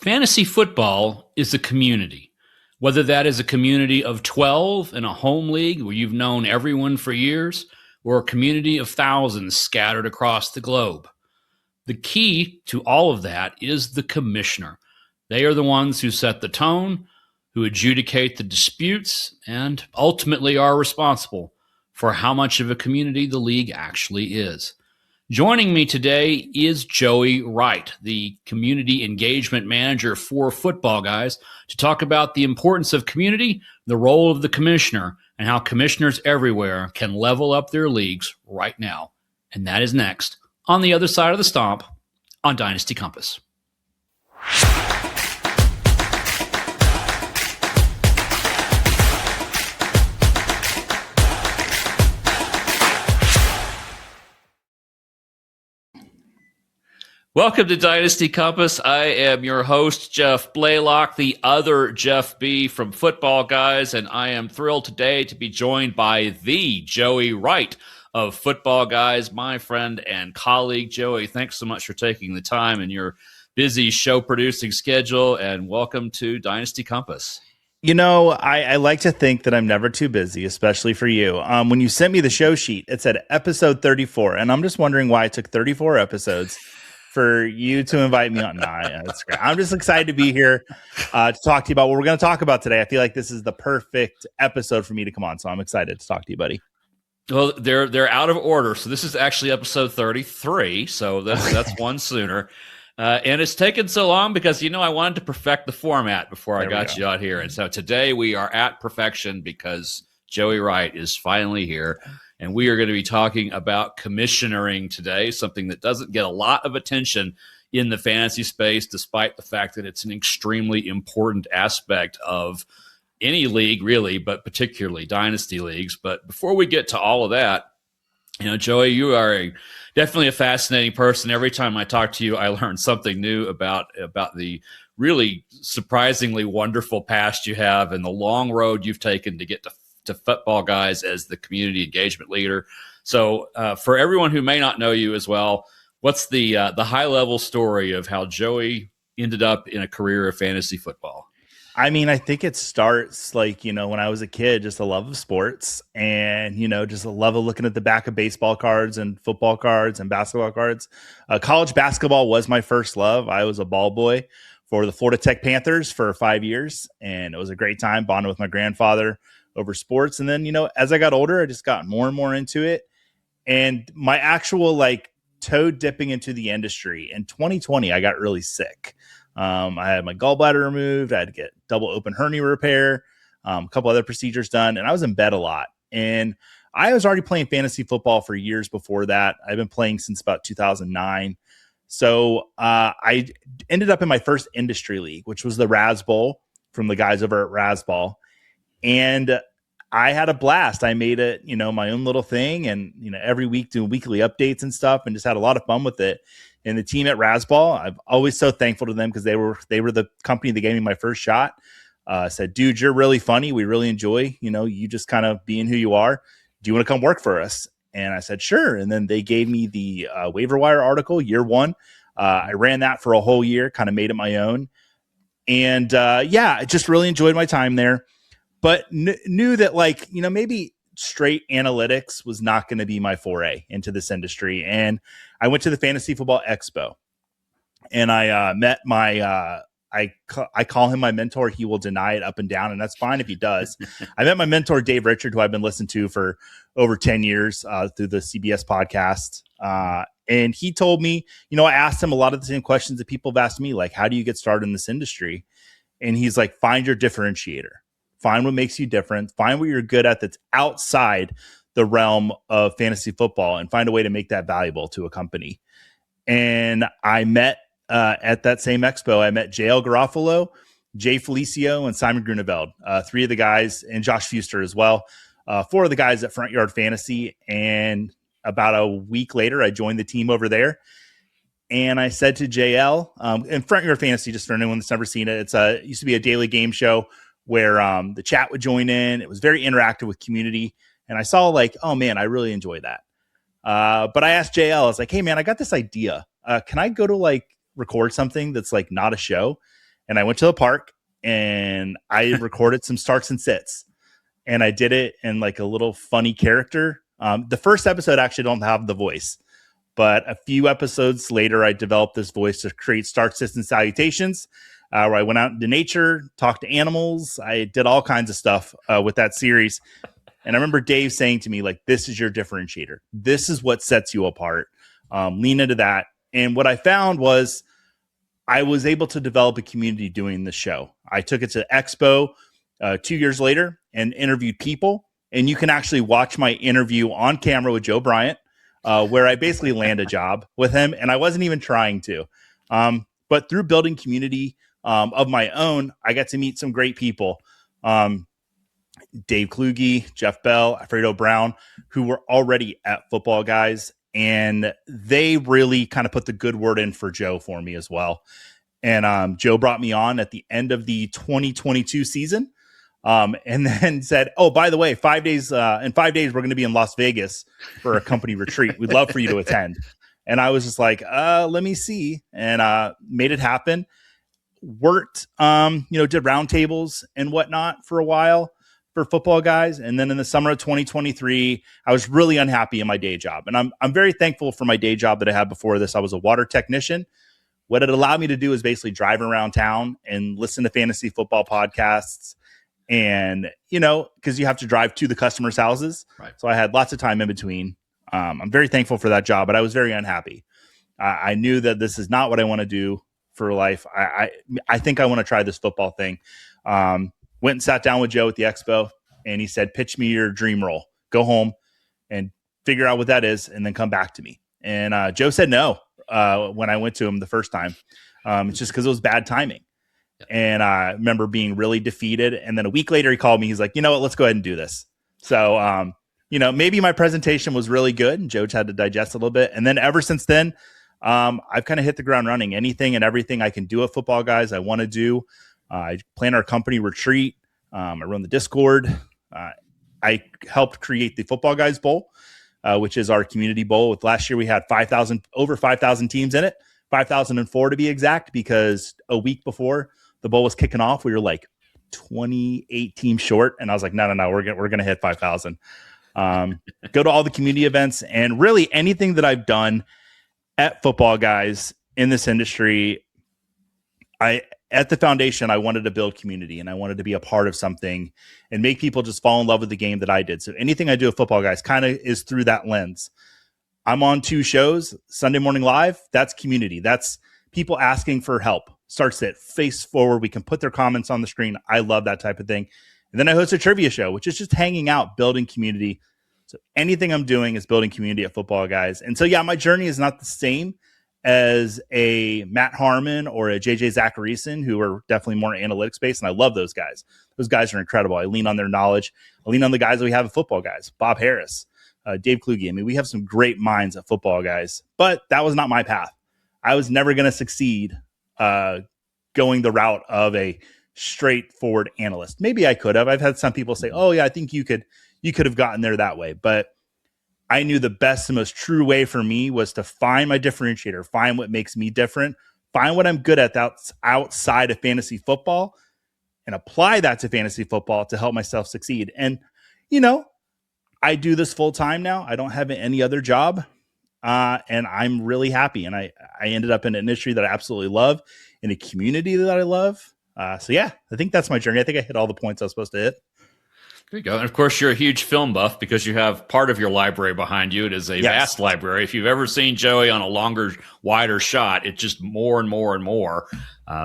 Fantasy football is a community, whether that is a community of 12 in a home league where you've known everyone for years, or a community of thousands scattered across the globe. The key to all of that is the commissioner. They are the ones who set the tone, who adjudicate the disputes, and ultimately are responsible for how much of a community the league actually is. Joining me today is Joey Wright, the community engagement manager for Footballguys, to talk about the importance of community, the role of the commissioner, and how commissioners everywhere can level up their leagues right now. And that is next on the other side of the stomp on Dynasty Compass. Welcome to Dynasty Compass. I am your host, Jeff Blaylock, the other Jeff B. from Footballguys, and I am thrilled today to be joined by the Joey Wright of Footballguys, my friend and colleague. Joey, thanks so much for taking the time in your busy show-producing schedule, and welcome to Dynasty Compass. You know, I like to think that I'm never too busy, especially for you. When you sent me the show sheet, it said episode 34, and I'm just wondering why it took 34 episodes for you to invite me on. That's great. I'm just excited to be here to talk to you about what we're going to talk about today. I feel like this is the perfect episode for me to come on, so I'm excited to talk to you, buddy. Well, they're out of order, so this is actually episode 33, so that's one sooner. And it's taken so long because, I wanted to perfect the format before I got you out here. And so today we are at perfection because Joey Wright is finally here. And we are going to be talking about commissionering today, something that doesn't get a lot of attention in the fantasy space, despite the fact that it's an extremely important aspect of any league, really, but particularly dynasty leagues. But before we get to all of that, Joey, you are definitely a fascinating person. Every time I talk to you, I learn something new about the really surprisingly wonderful past you have and the long road you've taken to get to Footballguys as the community engagement leader. So for everyone who may not know you as well, what's the high-level story of how Joey ended up in a career of fantasy football? I mean, I think it starts when I was a kid, just a love of sports and, just a love of looking at the back of baseball cards and football cards and basketball cards. College basketball was my first love. I was a ball boy for the Florida Tech Panthers for 5 years, and it was a great time bonding with my grandfather over sports. And then, as I got older, I just got more and more into it. And my actual toe dipping into the industry in 2020, I got really sick. I had my gallbladder removed. I had to get double open hernia repair, a couple other procedures done, and I was in bed a lot. And I was already playing fantasy football for years before that. I've been playing since about 2009. So I ended up in my first industry league, which was the Raz Bowl from the guys over at Raz Ball. And I had a blast. I made it, my own little thing, and every week doing weekly updates and stuff, and just had a lot of fun with it. And the team at Rasball, I'm always so thankful to them because they were the company that gave me my first shot. Said, dude, you're really funny. We really enjoy, you just kind of being who you are. Do you want to come work for us? And I said, sure. And then they gave me the waiver wire article year one. I ran that for a whole year, kind of made it my own. And I just really enjoyed my time there. But knew that maybe straight analytics was not going to be my foray into this industry. And I went to the Fantasy Football Expo, and I met my I call him my mentor. He will deny it up and down, and that's fine if he does. I met my mentor, Dave Richard, who I've been listening to for over 10 years through the CBS podcast. And he told me, I asked him a lot of the same questions that people have asked me, like, how do you get started in this industry? And he's like, find your differentiator. Find what makes you different. Find what you're good at that's outside the realm of fantasy football, and find a way to make that valuable to a company. And I met at that same expo, I met JL Garofalo, Jay Felicio, and Simon Grunewald, three of the guys, and Josh Fuster as well, four of the guys at Front Yard Fantasy. And about a week later, I joined the team over there. And I said to JL, and Front Yard Fantasy, just for anyone that's never seen it, it used to be a daily game show where the chat would join in. It was very interactive with community. And I saw oh man, I really enjoy that. But I asked JL, I was like, hey man, I got this idea. Can I go to record something that's not a show? and I went to the park and I recorded some starts and sits, and I did it in like a little funny character. The first episode actually don't have the voice, but a few episodes later, I developed this voice to create starts, sits, and salutations, where I went out into nature, talked to animals. I did all kinds of stuff with that series. And I remember Dave saying to me, like, this is your differentiator. This is what sets you apart. Lean into that. And what I found was I was able to develop a community doing the show. I took it to Expo 2 years later and interviewed people. And you can actually watch my interview on camera with Joe Bryant, where I basically land a job with him. And I wasn't even trying to. But through building community of my own, I got to meet some great people. Dave Kluge, Jeff Bell, Alfredo Brown, who were already at Footballguys. And they really kind of put the good word in for Joe for me as well. And Joe brought me on at the end of the 2022 season. And then said, oh, by the way, in 5 days, we're going to be in Las Vegas for a company retreat. We'd love for you to attend. And I was just like, let me see. And made it happen. Worked, did roundtables and whatnot for a while for Footballguys. And then in the summer of 2023, I was really unhappy in my day job. And I'm very thankful for my day job that I had before this. I was a water technician. What it allowed me to do is basically drive around town and listen to fantasy football podcasts. And, because you have to drive to the customers' houses. Right. So I had lots of time in between. I'm very thankful for that job, but I was very unhappy. I knew that this is not what I want to do for life. I think I want to try this football thing. Went and sat down with Joe at the Expo, and he said, pitch me your dream role. Go home and figure out what that is, and then come back to me. And Joe said no when I went to him the first time. It's just because it was bad timing. And I remember being really defeated. And then a week later, he called me. He's like, you know what? Let's go ahead and do this. So, maybe my presentation was really good, and Joe had to digest a little bit. And then ever since then, I've kind of hit the ground running. Anything and everything I can do at Footballguys, I want to do. I plan our company retreat. I run the Discord. I helped create the Footballguys Bowl, which is our community bowl. With last year, we had over 5,000 teams in it, 5,004 to be exact, because a week before the bowl was kicking off, we were like 28 teams short. And I was like, no, we're going to hit 5,000. Go to all the community events, and really anything that I've done at Footballguys in this industry, at the foundation, I wanted to build community, and I wanted to be a part of something and make people just fall in love with the game that I did. So anything I do at Footballguys kind of is through that lens. I'm on 2 shows, Sunday Morning Live. That's community. That's people asking for help. Starts it face forward. We can put their comments on the screen. I love that type of thing. And then I host a trivia show, which is just hanging out, building community. So anything I'm doing is building community at Footballguys. And so, yeah, my journey is not the same as a Matt Harmon or a JJ Zacharyson, who are definitely more analytics based. And I love those guys. Those guys are incredible. I lean on their knowledge. I lean on the guys that we have at Footballguys, Bob Harris, Dave Kluge. I mean, we have some great minds at Footballguys, but that was not my path. I was never going to succeed going the route of a straightforward analyst. Maybe I could have. I've had some people say, oh yeah, I think you could have gotten there that way. But I knew the best and most true way for me was to find my differentiator, find what makes me different, find what I'm good at that's outside of fantasy football, and apply that to fantasy football to help myself succeed. And, I do this full time now. I don't have any other job. And I'm really happy. And I ended up in an industry that I absolutely love, in a community that I love. So yeah, I think that's my journey. I think I hit all the points I was supposed to hit. There you go. And of course, you're a huge film buff because you have part of your library behind you. It is a vast library. If you've ever seen Joey on a longer, wider shot, it's just more and more and more.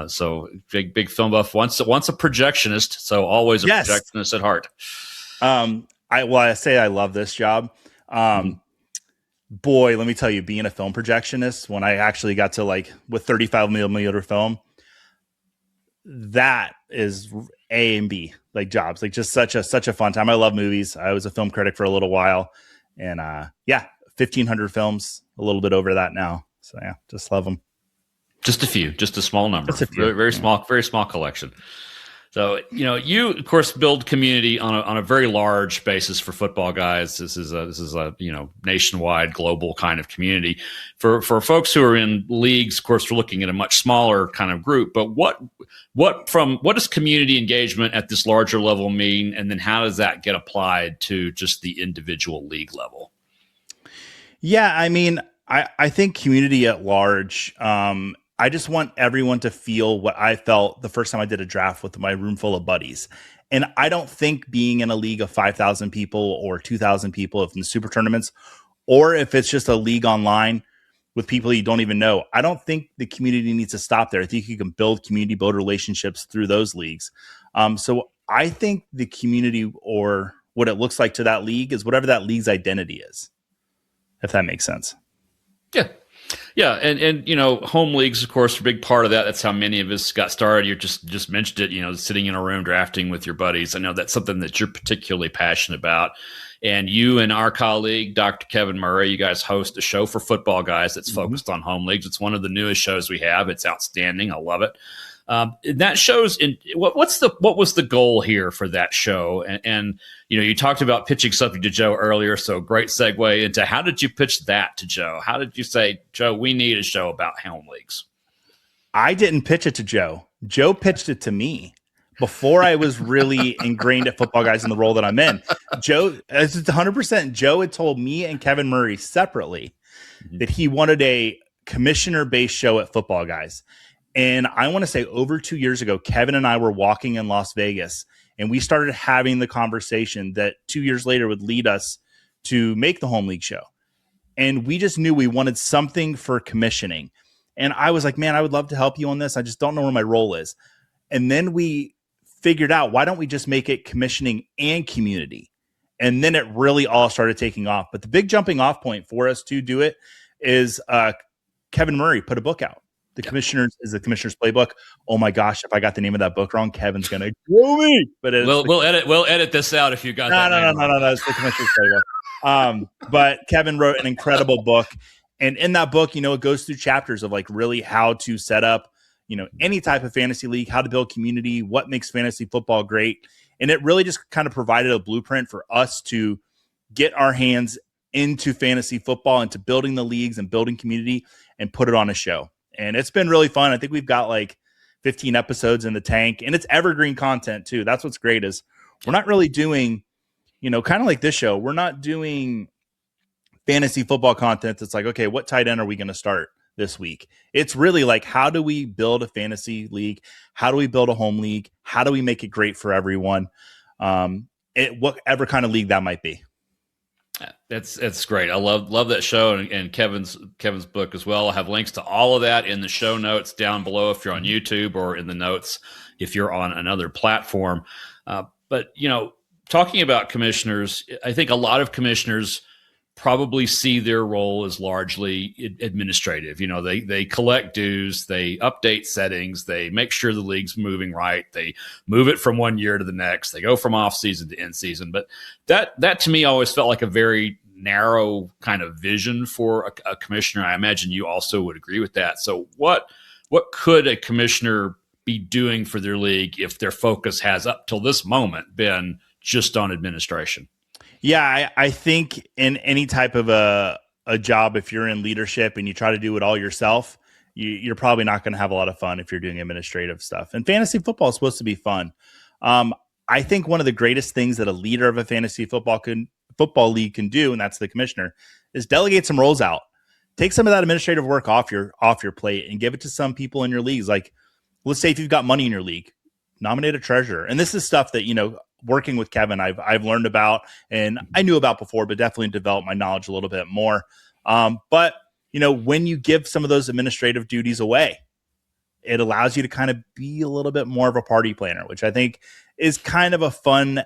So big film buff. Once a projectionist, so always a projectionist at heart. I say I love this job. Boy, let me tell you, being a film projectionist, when I actually got to with 35 millimeter film, that is A and B jobs, just such a fun time. I love movies. I was a film critic for a little while, and 1,500 films, a little bit over that now. So yeah, just love them. Just a few, just a small number. Just a few. Very small collection. So, you of course build community on a very large basis for Football Guys. This is a nationwide, global kind of community. For folks who are in leagues, of course, we're looking at a much smaller kind of group. But what does community engagement at this larger level mean, and then how does that get applied to just the individual league level? Yeah, I mean, I think community at large. I just want everyone to feel what I felt the first time I did a draft with my room full of buddies. And I don't think being in a league of 5,000 people or 2,000 people, if in the super tournaments, or if it's just a league online with people you don't even know, I don't think the community needs to stop there. I think you can build community, build relationships through those leagues. So I think the community, or what it looks like to that league, is whatever that league's identity is, if that makes sense. Yeah. Yeah, and home leagues, of course, are a big part of that. That's how many of us got started. You just mentioned it, sitting in a room drafting with your buddies. I know that's something that you're particularly passionate about. And you and our colleague, Dr. Kevin Murray, you guys host a show for Football Guys that's focused on home leagues. It's one of the newest shows we have. It's outstanding. I love it. That shows what was the goal here for that show? And you talked about pitching something to Joe earlier, so great segue into how did you pitch that to Joe? How did you say, Joe, we need a show about home leagues? I didn't pitch it to Joe. Joe pitched it to me before I was really ingrained at Football Guys in the role that I'm in. Joe, it's 100%. Joe had told me and Kevin Murray separately that he wanted a commissioner-based show at Football Guys. And I want to say over 2 years ago, Kevin and I were walking in Las Vegas, and we started having the conversation that 2 years later would lead us to make the home league show. And we just knew we wanted something for commissioning. And I was like, man, I would love to help you on this. I just don't know where my role is. And then we figured out, why don't we just make it commissioning and community? And then it really all started taking off. But the big jumping off point for us to do it is Kevin Murray put a book out. The Commissioner's Playbook. Oh my gosh, if I got the name of that book wrong, Kevin's gonna kill me. But we'll edit this out if you got no. It's the Commissioner's Playbook. But Kevin wrote an incredible book, and in that book, it goes through chapters of like really how to set up, any type of fantasy league, how to build community, what makes fantasy football great, and it really just kind of provided a blueprint for us to get our hands into fantasy football, into building the leagues and building community, and put it on a show. And it's been really fun. I think we've got like 15 episodes in the tank, and it's evergreen content too. That's what's great, is we're not really doing, kind of like this show. We're not doing fantasy football content that's like, okay, what tight end are we going to start this week? It's really like, how do we build a fantasy league? How do we build a home league? How do we make it great for everyone? Whatever kind of league that might be. It's great. I love that show, and Kevin's book as well. I'll have links to all of that in the show notes down below if you're on YouTube, or in the notes if you're on another platform. But talking about commissioners, I think a lot of commissioners probably see their role as largely administrative. They collect dues, they update settings, they make sure the league's moving right, they move it from one year to the next, they go from off season to in season. But that to me always felt like a very narrow kind of vision for a commissioner. I imagine you also would agree with that. So what could a commissioner be doing for their league if their focus has up till this moment been just on administration? Yeah, I think in any type of a job, if you're in leadership and you try to do it all yourself, you're probably not going to have a lot of fun if you're doing administrative stuff. And fantasy football is supposed to be fun. I think one of the greatest things that a leader of a fantasy football league can do, and that's the commissioner, is delegate some roles out. Take some of that administrative work off your plate and give it to some people in your leagues. Like, let's say if you've got money in your league, nominate a treasurer. And this is stuff that, working with Kevin, I've learned about, and I knew about before, but definitely developed my knowledge a little bit more. But when you give some of those administrative duties away, it allows you to kind of be a little bit more of a party planner, which I think is kind of a fun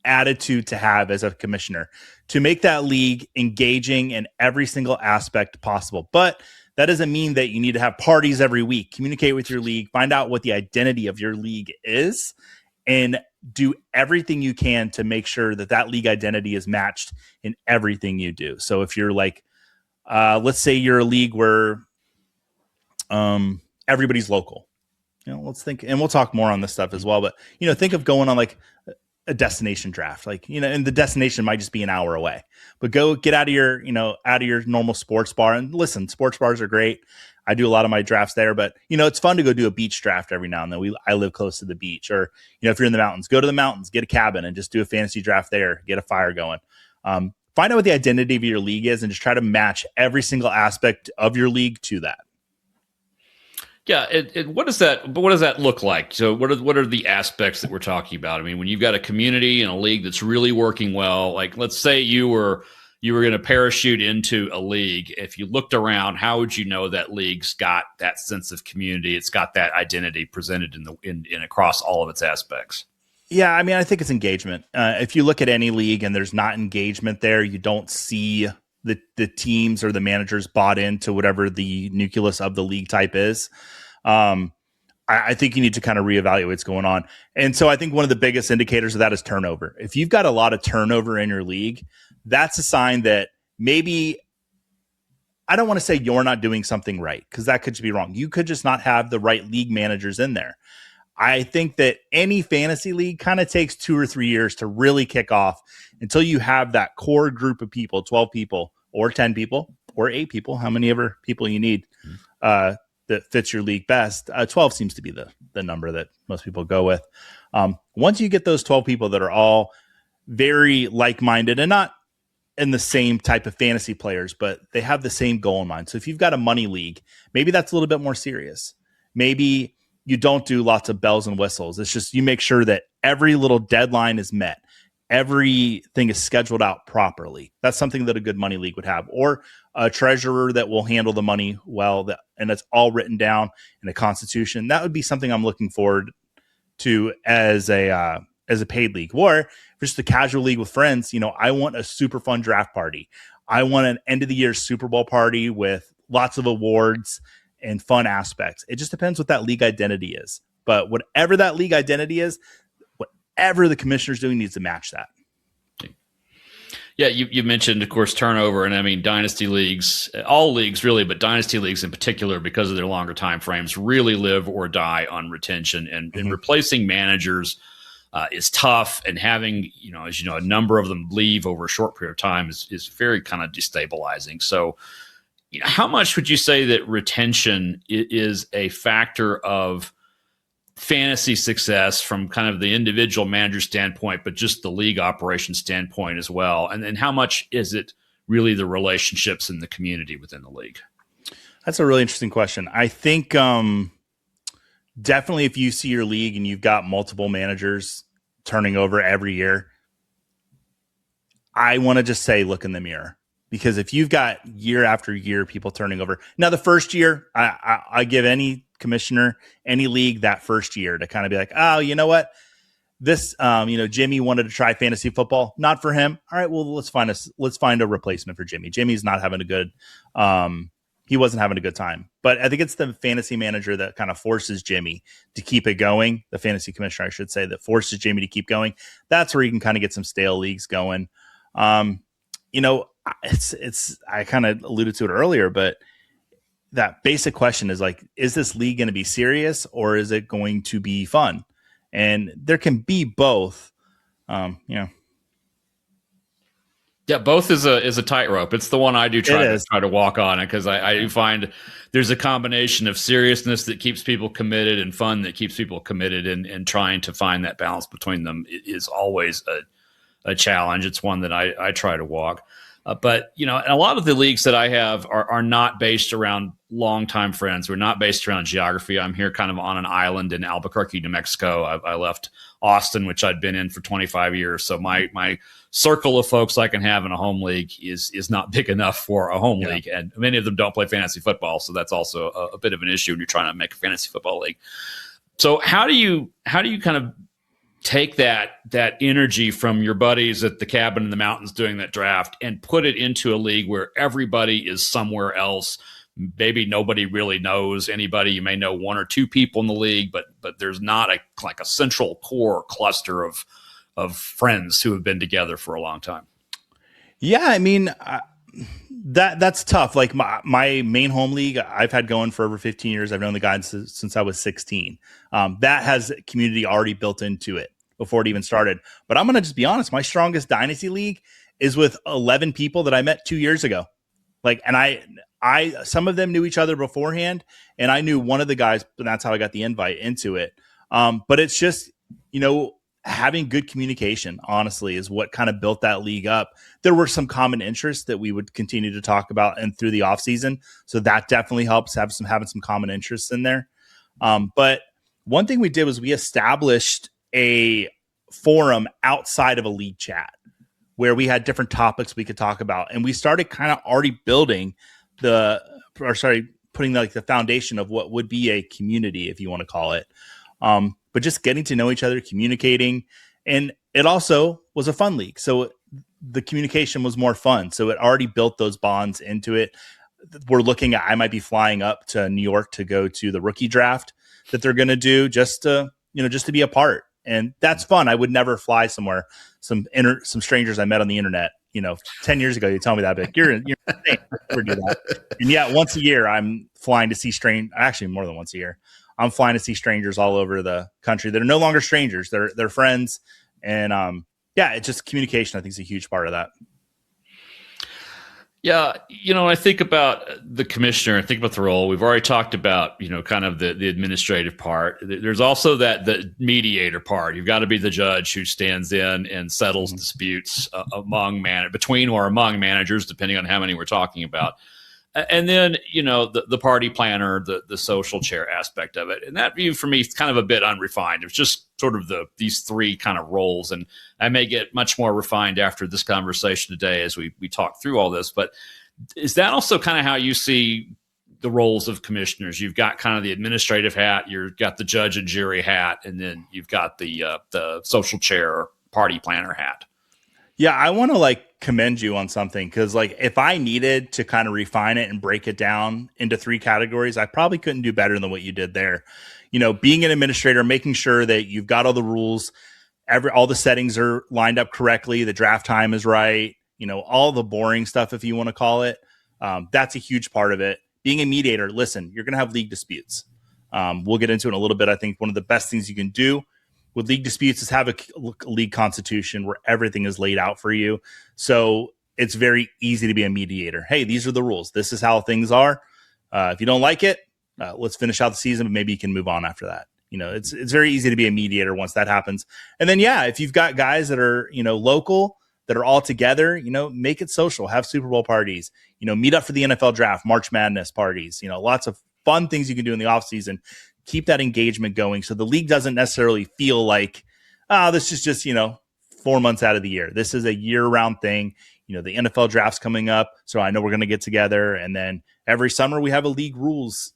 attitude to have as a commissioner, to make that league engaging in every single aspect possible. But that doesn't mean that you need to have parties every week. Communicate with your league, find out what the identity of your league is, and do everything you can to make sure that league identity is matched in everything you do. So if you're like, let's say you're a league where everybody's local, let's think, and we'll talk more on this stuff as well. But think of going on like a destination draft, like and the destination might just be an hour away. But go get out of your normal sports bar. And listen, sports bars are great. I do a lot of my drafts there, but it's fun to go do a beach draft every now and then. I live close to the beach, or if you're in the mountains, go to the mountains, get a cabin, and just do a fantasy draft there. Get a fire going. Find out what the identity of your league is, and just try to match every single aspect of your league to that. Yeah, what does that look like? So what are the aspects that we're talking about? I mean, when you've got a community and a league that's really working well, like let's say you were going to parachute into a league. If you looked around, how would you know that league's got that sense of community? It's got that identity presented in across all of its aspects. Yeah, I mean, I think it's engagement. If you look at any league and there's not engagement there, you don't see the teams or the managers bought into whatever the nucleus of the league type is. I think you need to kind of reevaluate what's going on. And so I think one of the biggest indicators of that is turnover. If you've got a lot of turnover in your league, that's a sign that maybe, I don't want to say you're not doing something right, because that could just be wrong. You could just not have the right league managers in there. I think that any fantasy league kind of takes 2 or 3 years to really kick off until you have that core group of people, 12 people or 10 people or 8 people, how many ever people you need that fits your league best. 12 seems to be the number that most people go with. Once you get those 12 people that are all very like-minded and not in the same type of fantasy players, but they have the same goal in mind. So if you've got a money league, maybe that's a little bit more serious. Maybe you don't do lots of bells and whistles. It's just you make sure that every little deadline is met. Everything is scheduled out properly. That's something that a good money league would have. Or a treasurer that will handle the money well, and it's all written down in a constitution. That would be something I'm looking forward to as a paid league. Or if it's just a casual league with friends, I want a super fun draft party. I want an end of the year Super Bowl party with lots of awards and fun aspects. It just depends what that league identity is. But whatever that league identity is, whatever the commissioner's doing needs to match that. Yeah, you mentioned, of course, turnover, and I mean dynasty leagues, all leagues really, but dynasty leagues in particular, because of their longer time frames, really live or die on retention, and replacing managers is tough. And having as a number of them leave over a short period of time is very kind of destabilizing. So, how much would you say that retention is a factor of fantasy success from kind of the individual manager standpoint, but just the league operation standpoint as well? And then how much is it really the relationships in the community within the league? That's a really interesting question. I think definitely if you see your league and you've got multiple managers turning over every year, I want to just say, look in the mirror. Because if you've got year after year people turning over, now the first year, I give any commissioner, any league that first year to kind of be like, oh, you know what? This, Jimmy wanted to try fantasy football. Not for him. All right, well, let's find a replacement for Jimmy. Jimmy's not having a good, he wasn't having a good time. But I think it's the fantasy manager that kind of forces Jimmy to keep it going. The fantasy commissioner, I should say, that forces Jimmy to keep going. That's where you can kind of get some stale leagues going. It's I kind of alluded to it earlier, but that basic question is like, is this league going to be serious or is it going to be fun? And there can be both. Yeah, both is a tightrope. It's the one I do try to walk on it, because I find there's a combination of seriousness that keeps people committed and fun that keeps people committed, and trying to find that balance between them is always a challenge. It's one that I try to walk. But, and a lot of the leagues that I have are not based around longtime friends. We're not based around geography. I'm here kind of on an island in Albuquerque, New Mexico. I left Austin, which I'd been in for 25 years. So my circle of folks I can have in a home league is not big enough for a home league. And many of them don't play fantasy football. So that's also a bit of an issue when you're trying to make a fantasy football league. So how do you kind of take that energy from your buddies at the cabin in the mountains doing that draft and put it into a league where everybody is somewhere else? Maybe nobody really knows anybody. You may know 1 or 2 people in the league, but there's not a central core cluster of friends who have been together for a long time. Yeah, I mean, That's tough. Like my main home league, I've had going for over 15 years. I've known the guys since I was 16. That has community already built into it before it even started. But I'm going to just be honest. My strongest dynasty league is with 11 people that I met 2 years ago. Like, and I some of them knew each other beforehand, and I knew one of the guys, and that's how I got the invite into it. But it's just, having good communication, honestly, is what kind of built that league up. There were some common interests that we would continue to talk about and through the off season. So that definitely helps having some common interests in there. But one thing we did was we established a forum outside of a league chat where we had different topics we could talk about. And we started kind of already building putting like the foundation of what would be a community, if you want to call it. But just getting to know each other, communicating, and it also was a fun league. So the communication was more fun. So it already built those bonds into it. We're looking at, I might be flying up to New York to go to the rookie draft that they're going to do just to be a part. And that's fun. I would never fly somewhere, some strangers I met on the internet, 10 years ago, you tell me that, but you're insane. Never do that. And yeah, once a year I'm flying to see actually more than once a year. I'm flying to see strangers all over the country that are no longer strangers. They're friends. And it's just communication, I think, is a huge part of that. Yeah, I think about the commissioner, I think about the role. We've already talked about, kind of the administrative part. There's also the mediator part. You've got to be the judge who stands in and settles disputes between or among managers, depending on how many we're talking about. And then, the party planner, the social chair aspect of it. And that view for me is kind of a bit unrefined. It's just sort of these three kind of roles. And I may get much more refined after this conversation today as we talk through all this. But is that also kind of how you see the roles of commissioners? You've got kind of the administrative hat, you've got the judge and jury hat, and then you've got the social chair or party planner hat. Yeah, I want to commend you on something, because if I needed to kind of refine it and break it down into three categories, I probably couldn't do better than what you did there. Being an administrator, making sure that you've got all the rules, all the settings are lined up correctly, the draft time is right, all the boring stuff, if you want to call it. That's a huge part of it. Being a mediator, listen, you're going to have league disputes. We'll get into it in a little bit. I think one of the best things you can do with league disputes is have a league constitution where everything is laid out for you. So it's very easy to be a mediator. Hey, these are the rules. This is how things are. If you don't like it, let's finish out the season, but maybe you can move on after that. It's very easy to be a mediator once that happens. And then, if you've got guys that are, local, that are all together, make it social, have Super Bowl parties, meet up for the NFL draft, March Madness parties, lots of fun things you can do in the off season. Keep that engagement going so the league doesn't necessarily feel like, this is just, 4 months out of the year. This is a year-round thing. The NFL draft's coming up, so I know we're going to get together. And then every summer we have a league rules,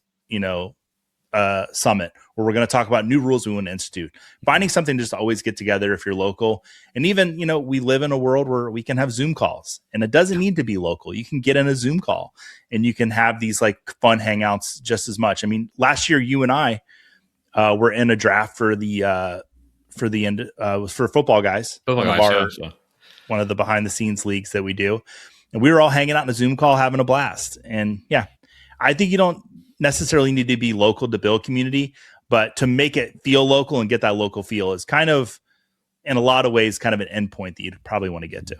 summit where we're going to talk about new rules we want to institute. Finding something to just always get together if you're local. And even, we live in a world where we can have Zoom calls, and it doesn't need to be local. You can get in a Zoom call and you can have these fun hangouts just as much. I mean, last year you and I were in a draft for the Footballguys. One of the behind the scenes leagues that we do. And we were all hanging out in a Zoom call, having a blast. And I think you don't necessarily need to be local to build community, but to make it feel local and get that local feel is kind of, in a lot of ways, kind of an endpoint that you'd probably want to get to.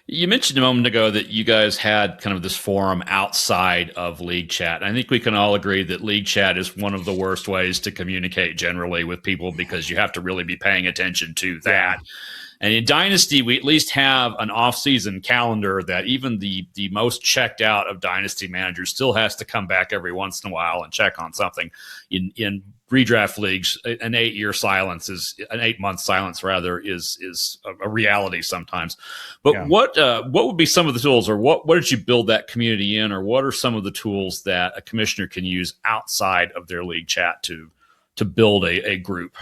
You mentioned a moment ago that you guys had kind of this forum outside of league chat. I think we can all agree that league chat is one of the worst ways to communicate generally with people, because you have to really be paying attention to that. And in Dynasty, we at least have an off-season calendar that even the most checked out of Dynasty managers still has to come back every once in a while and check on something. In redraft leagues, an 8-month silence is a reality sometimes. But what would be some of the tools, or what did you build that community in, or what are some of the tools that a commissioner can use outside of their league chat to build a group?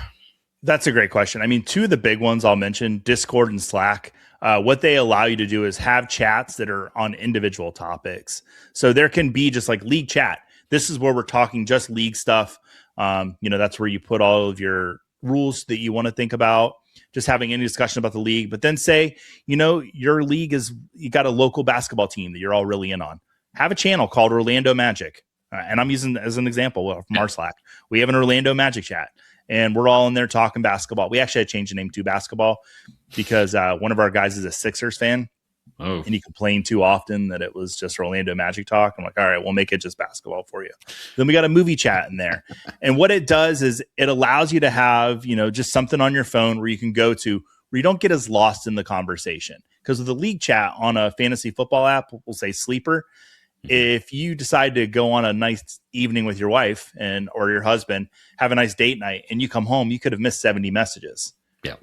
That's a great question. I mean, two of the big ones I'll mention, Discord and Slack. What they allow you to do is have chats that are on individual topics. So there can be just league chat. This is where we're talking just league stuff. That's where you put all of your rules that you want to think about. just having any discussion about the league. But then say, your league you got a local basketball team that you're all really in on. Have a channel called Orlando Magic. And I'm using as an example from our Slack. We have an Orlando Magic chat, and we're all in there talking basketball. We actually had to change the name to basketball because one of our guys is a Sixers fan. Oh. And he complained too often that it was just Orlando Magic talk. I'm like, all right, we'll make it just basketball for you. Then we got a movie chat in there. And what it does is it allows you to have, just something on your phone where you can go to where you don't get as lost in the conversation. Because with the league chat on a fantasy football app, we'll say Sleeper, if you decide to go on a nice evening with your wife or your husband, have a nice date night, and you come home, you could have missed 70 messages. Yeah.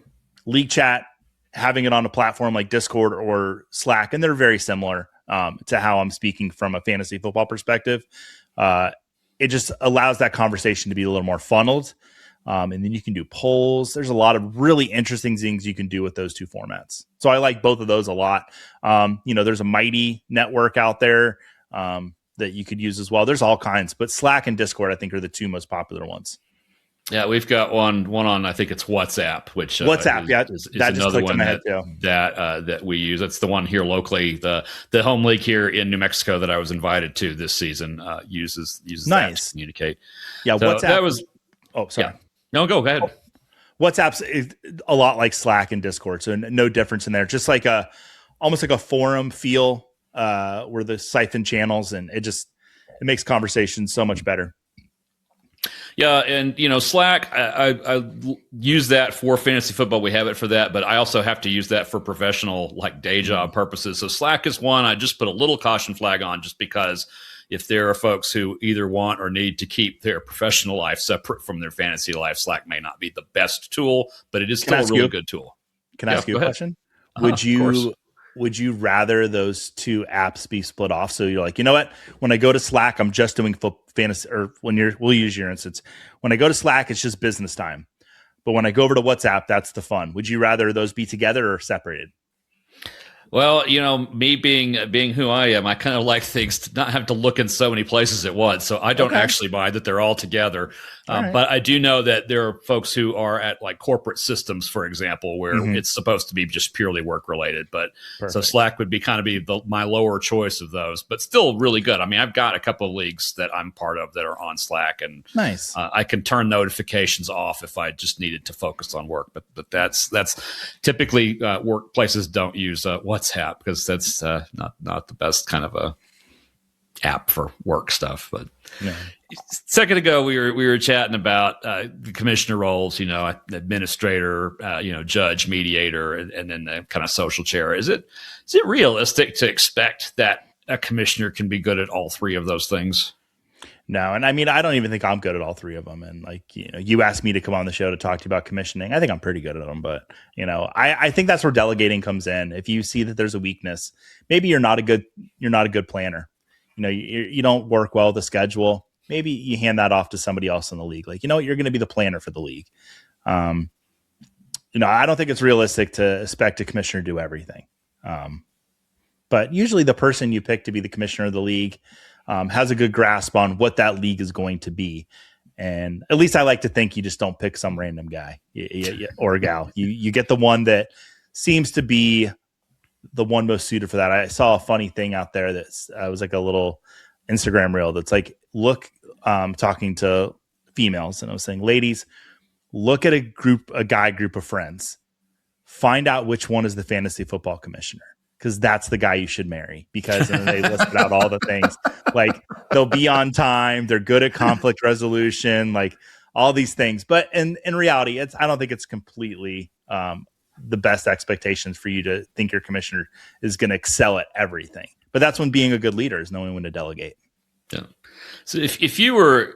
League chat, having it on a platform like Discord or Slack, and they're very similar to how I'm speaking from a fantasy football perspective. It just allows that conversation to be a little more funneled. And then you can do polls. There's a lot of really interesting things you can do with those two formats. So I like both of those a lot. There's a Mighty network out there that you could use as well. There's all kinds, but Slack and Discord, I think, are the two most popular ones. Yeah, we've got one on. I think it's WhatsApp, which WhatsApp, is that another one that that we use. That's the one here locally. The home league here in New Mexico that I was invited to this season uses that to communicate. Yeah, so WhatsApp. That was. Oh, sorry. Yeah. No, go ahead. WhatsApp's a lot like Slack and Discord, so no difference in there. Just like almost like a forum feel where the siphon channels, and it makes conversation so much better. Yeah, and Slack, I use that for fantasy football. We have it for that, but I also have to use that for professional, like day job purposes. So Slack is one I just put a little caution flag on, just because if there are folks who either want or need to keep their professional life separate from their fantasy life, Slack may not be the best tool, but it is still a really good tool. Can I ask you a question? Would you rather those two apps be split off? So you're like, you know what? When I go to Slack, I'm just doing fantasy, or we'll use your instance. When I go to Slack, it's just business time. But when I go over to WhatsApp, that's the fun. Would you rather those be together or separated? Well, me being who I am, I kind of like things to not have to look in so many places at once. So I don't actually buy that they're all together. Right. But I do know that there are folks who are at like corporate systems, for example, where it's supposed to be just purely work related. But so Slack would be my lower choice of those, but still really good. I mean, I've got a couple of leagues that I'm part of that are on Slack, and nice. I can turn notifications off if I just needed to focus on work. But that's typically workplaces don't use WhatsApp because that's not the best kind of a app for work stuff. But a second ago we were chatting about the commissioner roles, administrator, judge, mediator, and then the kind of social chair. Is it realistic to expect that a commissioner can be good at all three of those things? No, and I mean, I don't even think I'm good at all three of them. And you asked me to come on the show to talk to you about commissioning. I think I'm pretty good at them, but I think that's where delegating comes in. If you see that there's a weakness, maybe you're not a good planner. You don't work well with the schedule. Maybe you hand that off to somebody else in the league. Like, you're going to be the planner for the league. I don't think it's realistic to expect a commissioner to do everything. But usually the person you pick to be the commissioner of the league has a good grasp on what that league is going to be. And at least I like to think you just don't pick some random guy or gal. You get the one that seems to be the one most suited for that. I saw a funny thing out there that was like a little Instagram reel that's like, talking to females, and I was saying, ladies, look at a guy group of friends, find out which one is the fantasy football commissioner, because that's the guy you should marry, because they listed out all the things. Like, they'll be on time, they're good at conflict resolution, like all these things. But in reality, I don't think it's completely the best expectations for you to think your commissioner is going to excel at everything. But that's when being a good leader is knowing when to delegate. Yeah. So if you were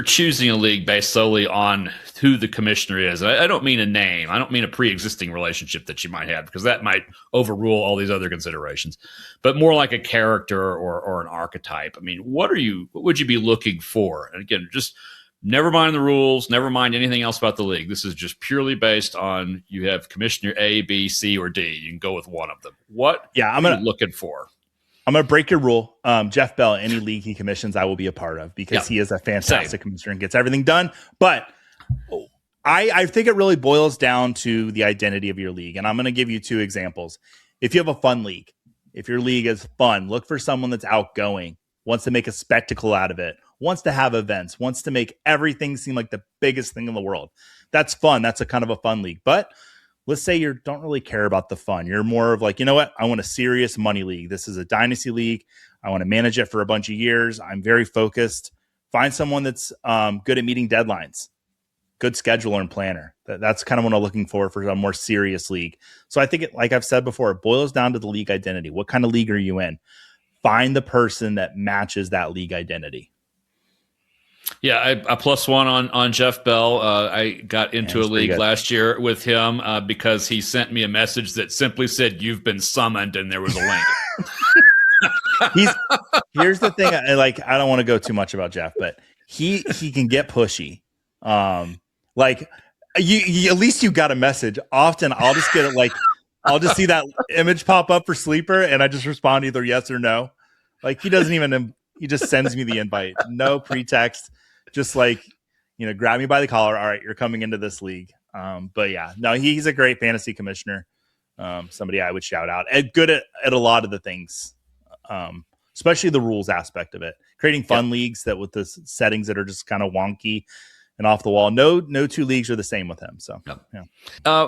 choosing a league based solely on who the commissioner is, I don't mean a name, I don't mean a pre-existing relationship that you might have, because that might overrule all these other considerations, but more like a character or an archetype. I mean, what would you be looking for? And again, just never mind the rules, never mind anything else about the league. This is just purely based on, you have commissioner A, B, C, or D. You can go with one of them. What are you looking for? I'm going to break your rule. Jeff Bell, any league he commissions, I will be a part of, because he is a fantastic commissioner and gets everything done. But I think it really boils down to the identity of your league. And I'm going to give you 2 examples. If you have a fun league, if your league is fun, look for someone that's outgoing, wants to make a spectacle out of it, wants to have events, wants to make everything seem like the biggest thing in the world. That's fun. That's a kind of a fun league. But let's say you don't really care about the fun. You're more of like, you know what? I want a serious money league. This is a dynasty league. I want to manage it for a bunch of years. I'm very focused. Find someone that's good at meeting deadlines, good scheduler and planner. That's kind of what I'm looking for a more serious league. So I think, like I've said before, it boils down to the league identity. What kind of league are you in? Find the person that matches that league identity. Yeah, I plus one on Jeff Bell. I got into a league last year with him because he sent me a message that simply said, "You've been summoned," and there was a link. Here's the thing. I don't want to go too much about Jeff, but he can get pushy. Like you at least you got a message. Often I'll just get it I'll just see that image pop up for Sleeper and I just respond either yes or no. Like he just sends me the invite. No pretext. Just grab me by the collar. All right, you're coming into this league. But yeah, no, he's a great fantasy commissioner. Somebody I would shout out. And good at a lot of the things. Especially the rules aspect of it. Creating fun leagues that with the settings that are just kind of wonky and off the wall. No 2 leagues are the same with him. So yeah.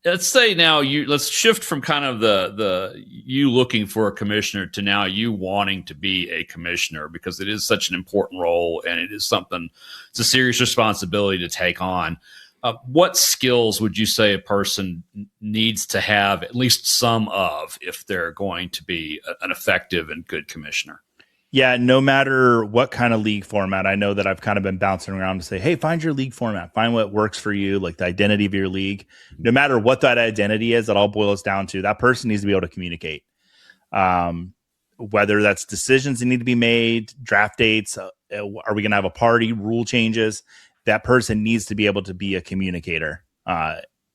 Let's say now let's shift from kind of the you looking for a commissioner to now you wanting to be a commissioner, because it is such an important role and it's a serious responsibility to take on. What skills would you say a person needs to have at least some of if they're going to be an effective and good commissioner? Yeah, no matter what kind of league format, I know that I've kind of been bouncing around to say, hey, find your league format, find what works for you, like the identity of your league. No matter what that identity is, it all boils down to that person needs to be able to communicate. Whether that's decisions that need to be made, draft dates, are we going to have a party, rule changes? That person needs to be able to be a communicator.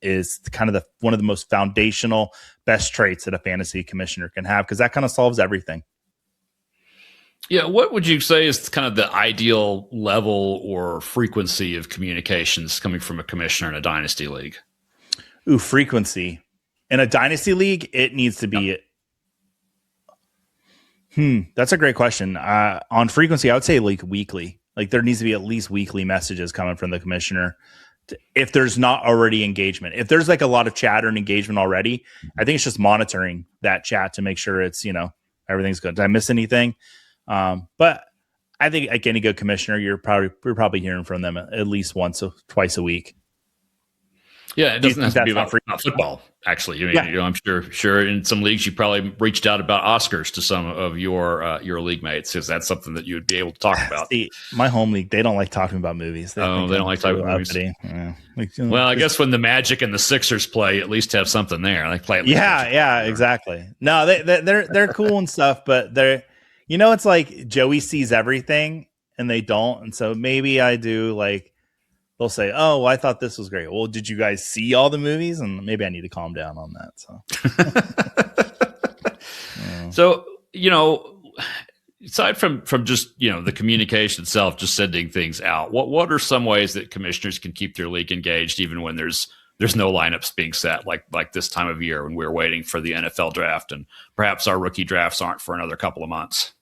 Is kind of one of the most foundational, best traits that a fantasy commissioner can have, because that kind of solves everything. Yeah, what would you say is kind of the ideal level or frequency of communications coming from a commissioner in a dynasty league? Frequency. In a dynasty league, it needs to be... That's a great question. On frequency, I would say weekly. There needs to be at least weekly messages coming from the commissioner. If there's not already engagement, if there's a lot of chatter and engagement already, I think it's just monitoring that chat to make sure it's, everything's good. Did I miss anything? But I think like any good commissioner, you're probably hearing from them at least once or twice a week. Yeah, it doesn't have to be about football. Actually, I'm sure in some leagues you probably reached out about Oscars to some of your league mates, because that's something that you would be able to talk about. See, my home league, they don't like talking about movies. They don't like talking about movies. Yeah. Well, I guess when the Magic and the Sixers play, at least have something there. Like play. Yeah, exactly. No, they're cool and stuff, but they're, it's like Joey sees everything and they don't, and so maybe I do they'll say, oh, well, I thought this was great. Well, did you guys see all the movies? And maybe I need to calm down on that. So, So, aside from just, the communication itself, just sending things out, what are some ways that commissioners can keep their league engaged, even when there's no lineups being set, like this time of year when we're waiting for the NFL draft and perhaps our rookie drafts aren't for another couple of months?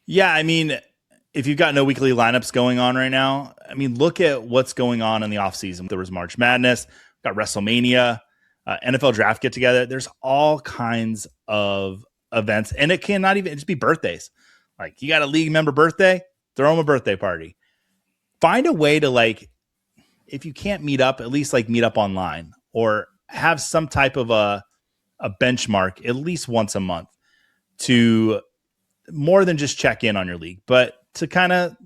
Yeah, I mean, if you've got no weekly lineups going on right now, I mean, look at what's going on in the offseason. There was March Madness, got WrestleMania, NFL draft get together. There's all kinds of events, and it cannot even just be birthdays. You got a league member birthday, throw them a birthday party. Find a way to if you can't meet up, at least meet up online or have some type of a benchmark at least once a month to more than just check in on your league, but to kind of,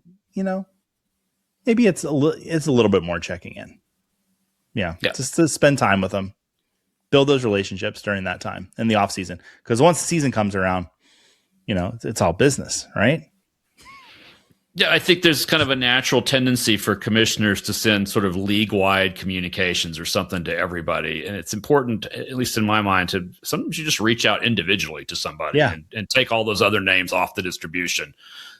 maybe it's a little bit more checking in. Yeah. Just to spend time with them, build those relationships during that time in the off season. Because once the season comes around, it's all business, right? Yeah, I think there's kind of a natural tendency for commissioners to send sort of league-wide communications or something to everybody. And it's important, at least in my mind, to sometimes you just reach out individually to somebody and take all those other names off the distribution.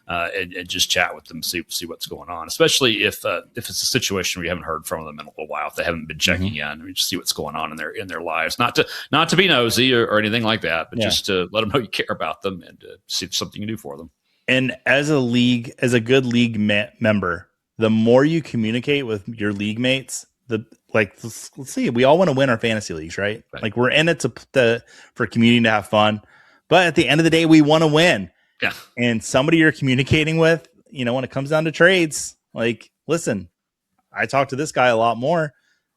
and just chat with them, see what's going on. Especially if it's a situation where you haven't heard from them in a little while, if they haven't been checking in, I mean, just see what's going on in their lives. Not to be nosy or anything like that, but just to let them know you care about them and see if there's something you can do for them. And as a good league member, the more you communicate with your league mates, let's see, we all want to win our fantasy leagues, right? Like we're in it for community to have fun, but at the end of the day, we want to win. Yeah. And somebody you're communicating with, when it comes down to trades, like, listen, I talk to this guy a lot more.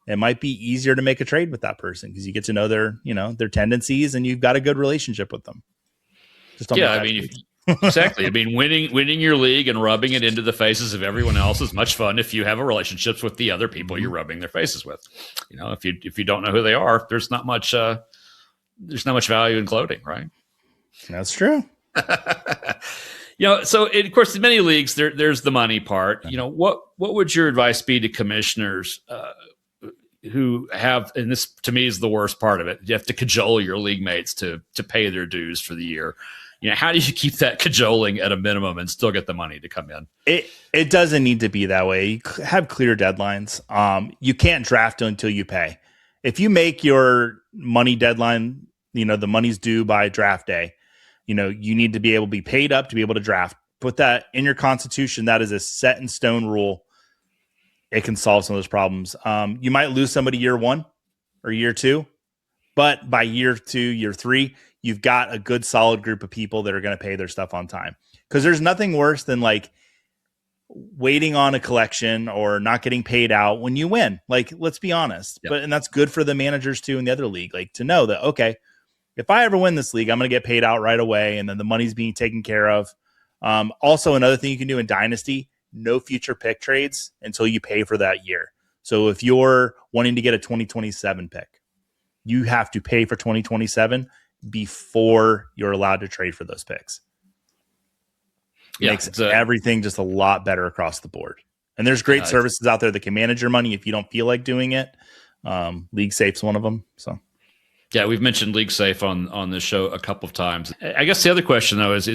It might be easier to make a trade with that person because you get to know their tendencies and you've got a good relationship with them. Exactly. I mean, winning your league and rubbing it into the faces of everyone else is much fun if you have a relationships with the other people you're rubbing their faces with. If you don't know who they are, there's not much value in gloating, right? That's true. So of course, in many leagues, there's the money part. What would your advice be to commissioners who have, and this to me is the worst part of it, you have to cajole your league mates to pay their dues for the year. How do you keep that cajoling at a minimum and still get the money to come in? It doesn't need to be that way. You have clear deadlines. You can't draft until you pay. If you make your money deadline, the money's due by draft day, you need to be able to be paid up to be able to draft. Put that in your constitution. That is a set in stone rule. It can solve some of those problems. You might lose somebody year 1 or year 2, but by year 2, year 3, you've got a good solid group of people that are going to pay their stuff on time. Because there's nothing worse than like waiting on a collection or not getting paid out when you win. Like, let's be honest. Yep. And that's good for the managers too in the other league. Like to know that, okay, if I ever win this league, I'm going to get paid out right away. And then the money's being taken care of. Also, another thing you can do in Dynasty, no future pick trades until you pay for that year. So if you're wanting to get a 2027 pick, you have to pay for 2027 before you're allowed to trade for those picks. Makes everything just a lot better across the board. And there's great services out there that can manage your money if you don't feel like doing it. League Safe's one of them. So yeah, we've mentioned League Safe on this show a couple of times. I guess the other question though is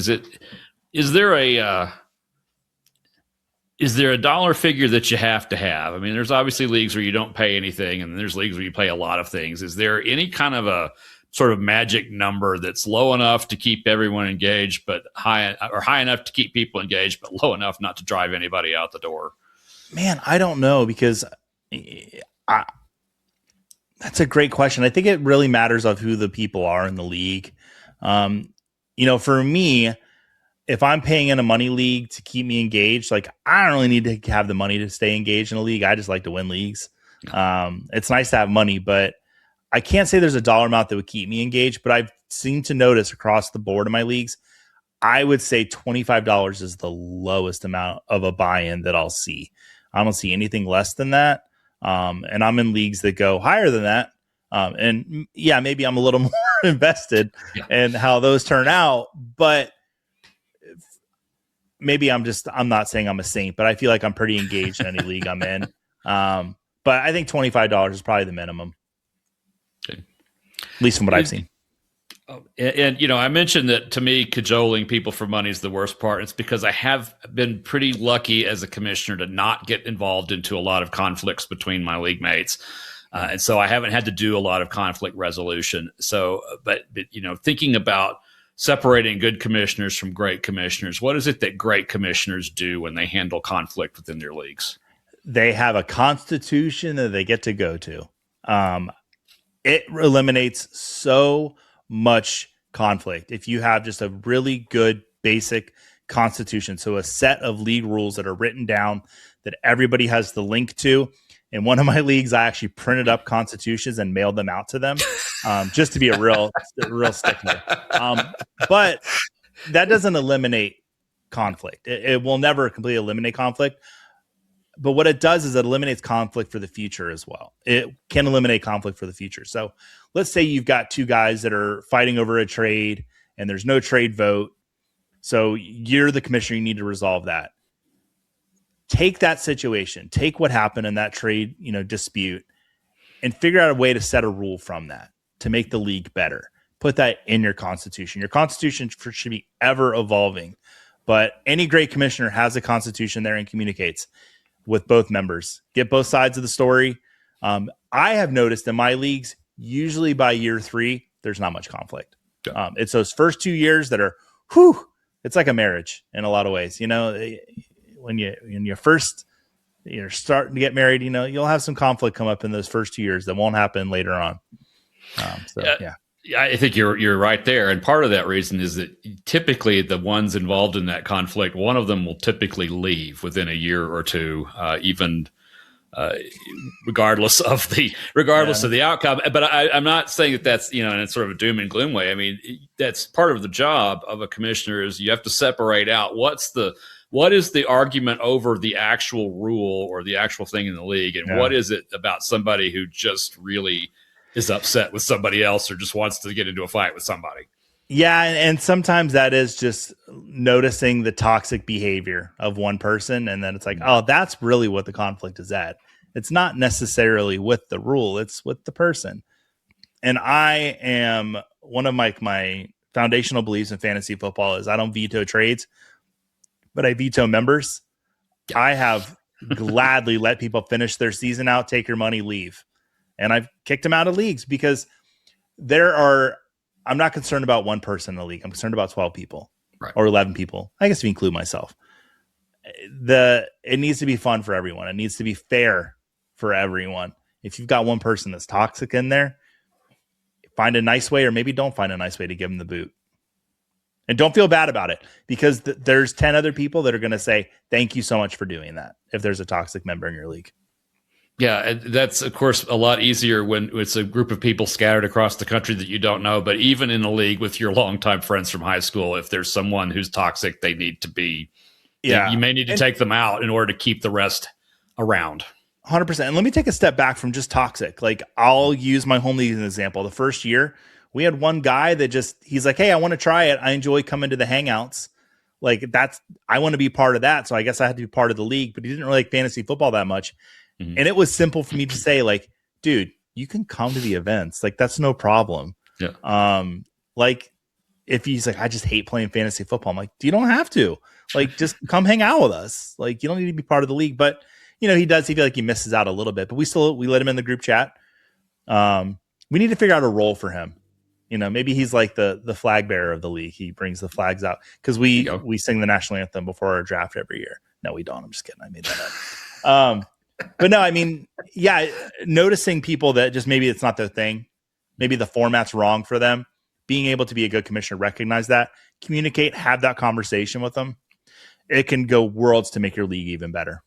there a dollar figure that you have to have? I mean, there's obviously leagues where you don't pay anything, and there's leagues where you pay a lot of things. Is there any kind of a sort of magic number that's low enough to keep everyone engaged, but high enough to keep people engaged, but low enough not to drive anybody out the door? Man, I don't know, because that's a great question. I think it really matters of who the people are in the league. For me, if I'm paying in a money league to keep me engaged, like I don't really need to have the money to stay engaged in a league. I just like to win leagues. It's nice to have money, but I can't say there's a dollar amount that would keep me engaged, but I've seemed to notice across the board in my leagues, I would say $25 is the lowest amount of a buy-in that I'll see. I don't see anything less than that. And I'm in leagues that go higher than that. And yeah, maybe I'm a little more invested in how those turn out, but maybe I'm not saying I'm a saint, but I feel like I'm pretty engaged in any league I'm in. But I think $25 is probably the minimum. Okay. At least from what I've seen. And I mentioned that to me, cajoling people for money is the worst part. It's because I have been pretty lucky as a commissioner to not get involved into a lot of conflicts between my league mates. And so I haven't had to do a lot of conflict resolution. So, but thinking about separating good commissioners from great commissioners, what is it that great commissioners do when they handle conflict within their leagues? They have a constitution that they get to go to. It eliminates so much conflict if you have just a really good basic constitution. So a set of league rules that are written down that everybody has the link to. In one of my leagues, I actually printed up constitutions and mailed them out to them, just to be a real stickler. But that doesn't eliminate conflict. It will never completely eliminate conflict. But what it does is it eliminates conflict for the future as well. It can eliminate conflict for the future. So let's say you've got two guys that are fighting over a trade and there's no trade vote. So you're the commissioner. You need to resolve that. Take that situation, take what happened in that trade, dispute, and figure out a way to set a rule from that to make the league better. Put that in your constitution. Your constitution should be ever evolving. But any great commissioner has a constitution there and communicates with both members. Get both sides of the story. I have noticed in my leagues, usually by year 3, there's not much conflict. It's those first 2 years that are, it's like a marriage in a lot of ways. When you're starting to get married, you'll have some conflict come up in those first 2 years that won't happen later on. Yeah. I think you're right there. And part of that reason is that typically the ones involved in that conflict, one of them will typically leave within a year or two, even regardless of the outcome. But I'm not saying that that's, in a sort of a doom and gloom way. I mean, that's part of the job of a commissioner is you have to separate out what is the argument over the actual rule or the actual thing in the league, and what is it about somebody who just really is upset with somebody else or just wants to get into a fight with somebody. Yeah, and sometimes that is just noticing the toxic behavior of one person, and then it's like, oh, that's really what the conflict is at. It's not necessarily with the rule, it's with the person. And I am one of my foundational beliefs in fantasy football is I don't veto trades, but I veto members. I have gladly let people finish their season out, take your money, leave. And I've kicked them out of leagues because I'm not concerned about one person in the league. I'm concerned about 12 people or 11 people. I guess if you include myself. It needs to be fun for everyone. It needs to be fair for everyone. If you've got one person that's toxic in there, find a nice way, or maybe don't find a nice way to give them the boot. And don't feel bad about it, because there's 10 other people that are going to say, thank you so much for doing that, if there's a toxic member in your league. Yeah, and that's, of course, a lot easier when it's a group of people scattered across the country that you don't know. But even in a league with your longtime friends from high school, if there's someone who's toxic, they need to be, you may need to take them out in order to keep the rest around. 100%. And let me take a step back from just toxic. Like, I'll use my home league as an example. The first year, we had one guy that he's like, hey, I want to try it. I enjoy coming to the hangouts. Like, I want to be part of that. So I guess I had to be part of the league, but he didn't really like fantasy football that much. Mm-hmm. And it was simple for me to say, like, dude, you can come to the events. Like, that's no problem. Yeah. Like, if he's like, I just hate playing fantasy football, I'm like, you don't have to. Like, just come hang out with us. Like, you don't need to be part of the league. But, he does. He feel like he misses out a little bit. But we let him in the group chat. We need to figure out a role for him. Maybe he's like the flag bearer of the league. He brings the flags out, because we sing the national anthem before our draft every year. No, we don't. I'm just kidding. I made that up. But no, I mean, yeah, noticing people that just maybe it's not their thing. Maybe the format's wrong for them. Being able to be a good commissioner, recognize that, communicate, have that conversation with them. It can go worlds to make your league even better.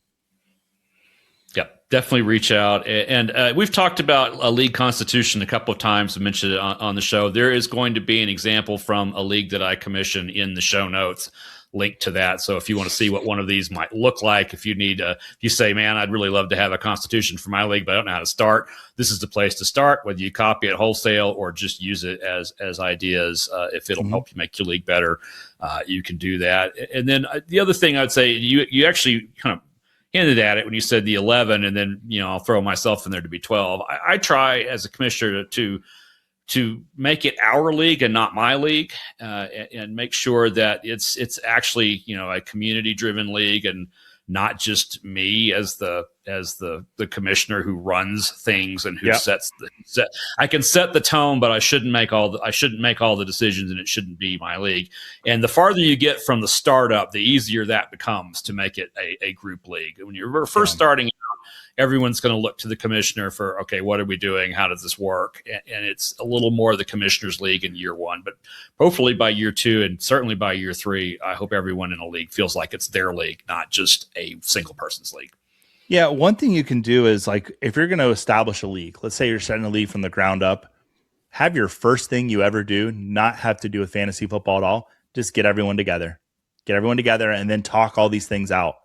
Yeah, definitely reach out. And we've talked about a league constitution a couple of times. I mentioned it on the show. There is going to be an example from a league that I commission in the show notes, link to that. So if you want to see what one of these might look like, if you say, man, I'd really love to have a constitution for my league, but I don't know how to start, this is the place to start, whether you copy it wholesale or just use it as ideas. If it'll help you make your league better, you can do that. And then the other thing I'd say, you actually kind of hinted at it when you said the 11, and then, I'll throw myself in there to be 12. I try as a commissioner to make it our league and not my league, and make sure that it's actually, a community driven league, and not just me as the commissioner who runs things and who sets I can set the tone, but I shouldn't make all the decisions, and it shouldn't be my league. And the farther you get from the startup, the easier that becomes to make it a group league. When you're first starting out, everyone's going to look to the commissioner for, okay, what are we doing? How does this work? And it's a little more the commissioner's league in year one, but hopefully by year 2 and certainly by year 3, I hope everyone in a league feels like it's their league, not just a single person's league. Yeah. One thing you can do is, like, if you're going to establish a league, let's say you're setting a league from the ground up, have your first thing you ever do not have to do with fantasy football at all. Just get everyone together and then talk all these things out,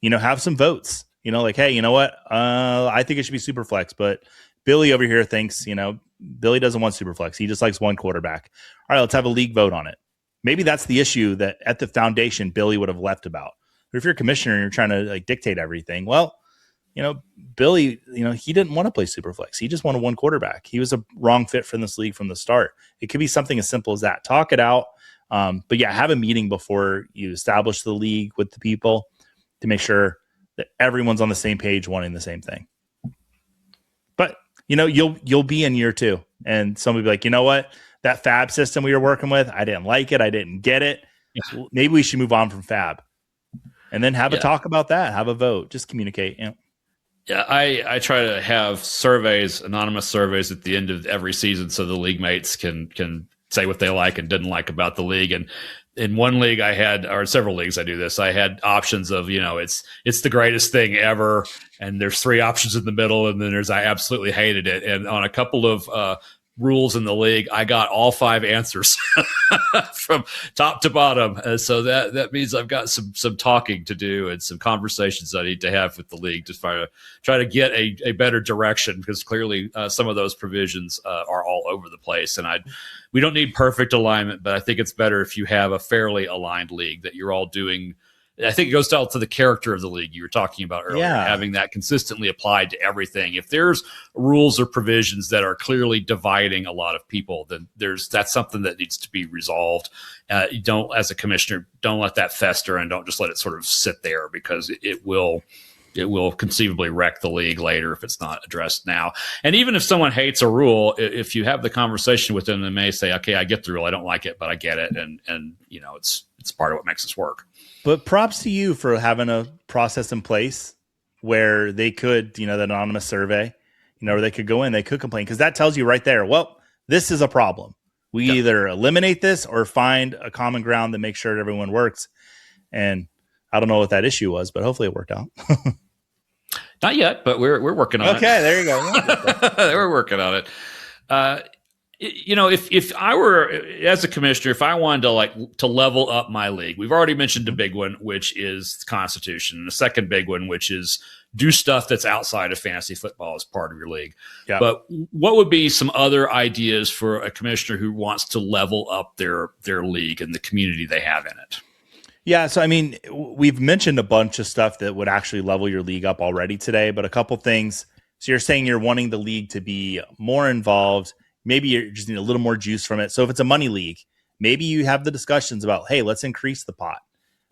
have some votes. Like, hey, you know what? I think it should be super flex, but Billy over here thinks, Billy doesn't want super flex. He just likes one quarterback. All right, let's have a league vote on it. Maybe that's the issue that at the foundation Billy would have left about. Or if you're a commissioner and you're trying to dictate everything, well, Billy, he didn't want to play super flex. He just wanted one quarterback. He was a wrong fit for this league from the start. It could be something as simple as that. Talk it out. But yeah, have a meeting before you establish the league with the people to make sure that everyone's on the same page, wanting the same thing. But you'll be in year 2, and somebody will be like, you know what, that Fab system we were working with, I didn't like it, I didn't get it. Yeah. Maybe we should move on from Fab, and then have a talk about that. Have a vote. Just communicate. Yeah, I try to have surveys, anonymous surveys at the end of every season, so the league mates can say what they like and didn't like about the league. And in one league I had, or several leagues I do this, I had options of, it's the greatest thing ever, and there's 3 options in the middle, and then there's I absolutely hated it. And on a couple of rules in the league, I got all 5 answers from top to bottom. So that means I've got some talking to do and some conversations I need to have with the league to try to get a better direction, because clearly some of those provisions are all over the place. And we don't need perfect alignment, but I think it's better if you have a fairly aligned league that you're all doing. I think it goes down to the character of the league you were talking about earlier, having that consistently applied to everything. If there's rules or provisions that are clearly dividing a lot of people, then that's something that needs to be resolved. You don't, as a commissioner, don't let that fester, and don't just let it sort of sit there, because it will conceivably wreck the league later if it's not addressed now. And even if someone hates a rule, if you have the conversation with them, they may say, okay, I get the rule, I don't like it, but I get it. And it's part of what makes us work. But props to you for having a process in place where they could, that anonymous survey, where they could go in, they could complain, because that tells you right there, well, this is a problem. We either eliminate this or find a common ground that makes sure that everyone works. And I don't know what that issue was, but hopefully it worked out. Not yet, but we're working on it. Okay, there you go. We're working on it. If I were, as a commissioner, if I wanted to level up my league, we've already mentioned a big one, which is the Constitution, and the second big one, which is do stuff that's outside of fantasy football as part of your league. Yeah. But what would be some other ideas for a commissioner who wants to level up their league and the community they have in it? Yeah, so I mean, we've mentioned a bunch of stuff that would actually level your league up already today, but a couple things. So you're saying you're wanting the league to be more involved. Maybe you just need a little more juice from it. So if it's a money league, maybe you have the discussions about, hey, let's increase the pot.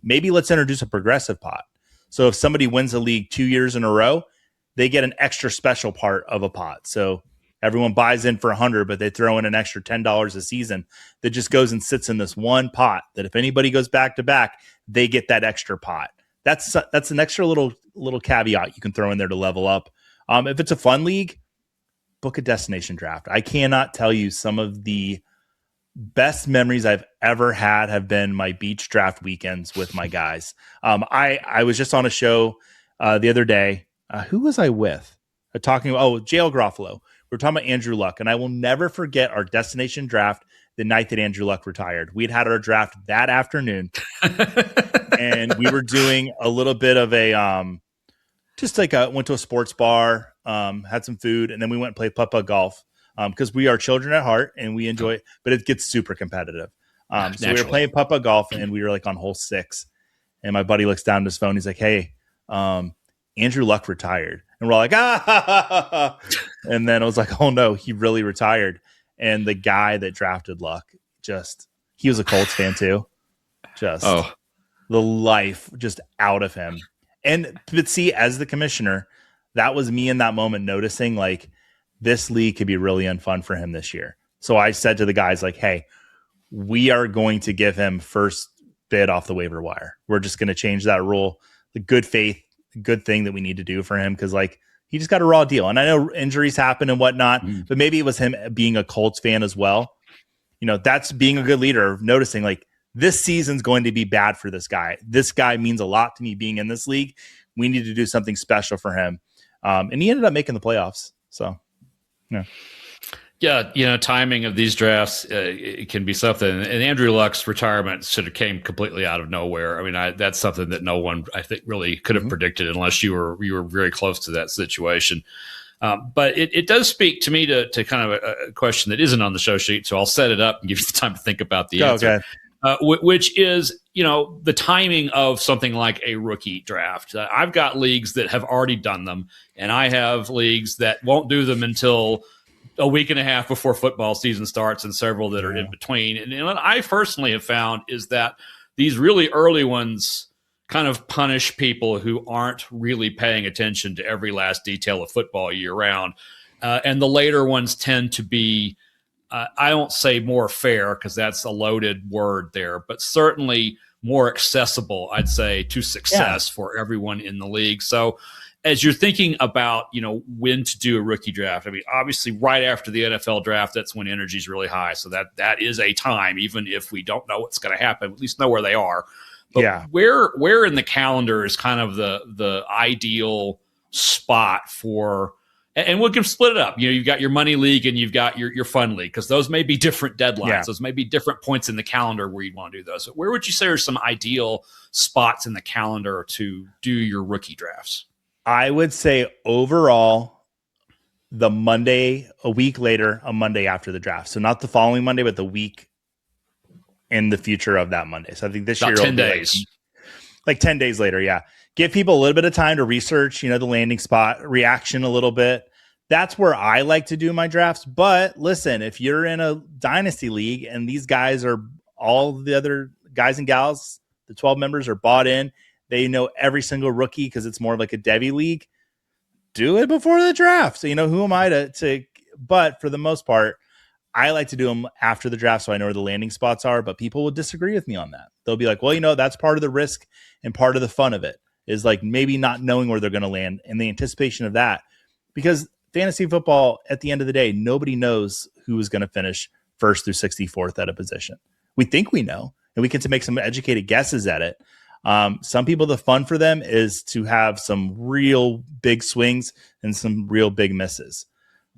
Maybe let's introduce a progressive pot. So if somebody wins a league 2 years in a row, they get an extra special part of a pot. So everyone buys in for $100, but they throw in an extra $10 a season that just goes and sits in this one pot that if anybody goes back to back, they get that extra pot. That's an extra little caveat you can throw in there to level up. If it's a fun league, book a destination draft. I cannot tell you, some of the best memories I've ever had have been my beach draft weekends with my guys. I was just on a show the other day. Who was I with? Talking about J.L. Garofalo. We're talking about Andrew Luck, and I will never forget our destination draft the night that Andrew Luck retired. We'd had our draft that afternoon, and we were doing a little bit of a went to a sports bar, had some food, and then we went and played putt-putt golf because we are children at heart and we enjoy it, but it gets super competitive. So we were playing putt-putt golf, and we were on hole 6, and my buddy looks down at his phone. He's like, hey, Andrew Luck retired. And we're all like, ah. And then I was like, oh no, he really retired. And the guy that drafted Luck, he was a Colts fan too. The life just out of him. But see, as the commissioner, that was me in that moment noticing this league could be really unfun for him this year. So I said to the guys hey, we are going to give him first bid off the waiver wire. We're just going to change that rule. The good faith, good thing that we need to do for him, because he just got a raw deal. And I know injuries happen and whatnot, but maybe it was him being a Colts fan as well. That's being a good leader, noticing this season's going to be bad for this guy. This guy means a lot to me being in this league. We need to do something special for him. And he ended up making the playoffs. So, yeah. Yeah, timing of these drafts, it can be something. And Andrew Luck's retirement sort of came completely out of nowhere. I mean, that's something that no one, I think, really could have predicted unless you were very close to that situation. But it does speak to me to kind of a question that isn't on the show sheet. So I'll set it up and give you the time to think about the answer. Okay. Which is, the timing of something like a rookie draft. I've got leagues that have already done them, and I have leagues that won't do them until a week and a half before football season starts and several that are in between. And what I personally have found is that these really early ones kind of punish people who aren't really paying attention to every last detail of football year round. And the later ones tend to be, I don't say more fair because that's a loaded word there, but certainly more accessible, I'd say, to success for everyone in the league. So as you're thinking about, when to do a rookie draft, I mean, obviously right after the NFL draft, that's when energy is really high. So that is a time, even if we don't know what's going to happen, at least know where they are. But where in the calendar is kind of the ideal spot for, and we can split it up. You've got your money league and you've got your fun league, because those may be different deadlines. Yeah. Those may be different points in the calendar where you'd want to do those. But where would you say are some ideal spots in the calendar to do your rookie drafts? I would say overall, the Monday, a week later, a Monday after the draft. So not the following Monday, but the week in the future of that Monday. So I think this year 10 days. Like 10 days later, yeah. Give people a little bit of time to research, the landing spot, reaction a little bit. That's where I like to do my drafts. But listen, if you're in a dynasty league and these guys are, all the other guys and gals, the 12 members are bought in, they know every single rookie because it's more like a Devy league, do it before the draft. So, who am I to, but for the most part, I like to do them after the draft so I know where the landing spots are, but people will disagree with me on that. They'll be like, well, that's part of the risk and part of the fun of it is like maybe not knowing where they're going to land and the anticipation of that. Because fantasy football, at the end of the day, nobody knows who is going to finish 1st through 64th at a position. We think we know, and we get to make some educated guesses at it. Some people, the fun for them is to have some real big swings and some real big misses.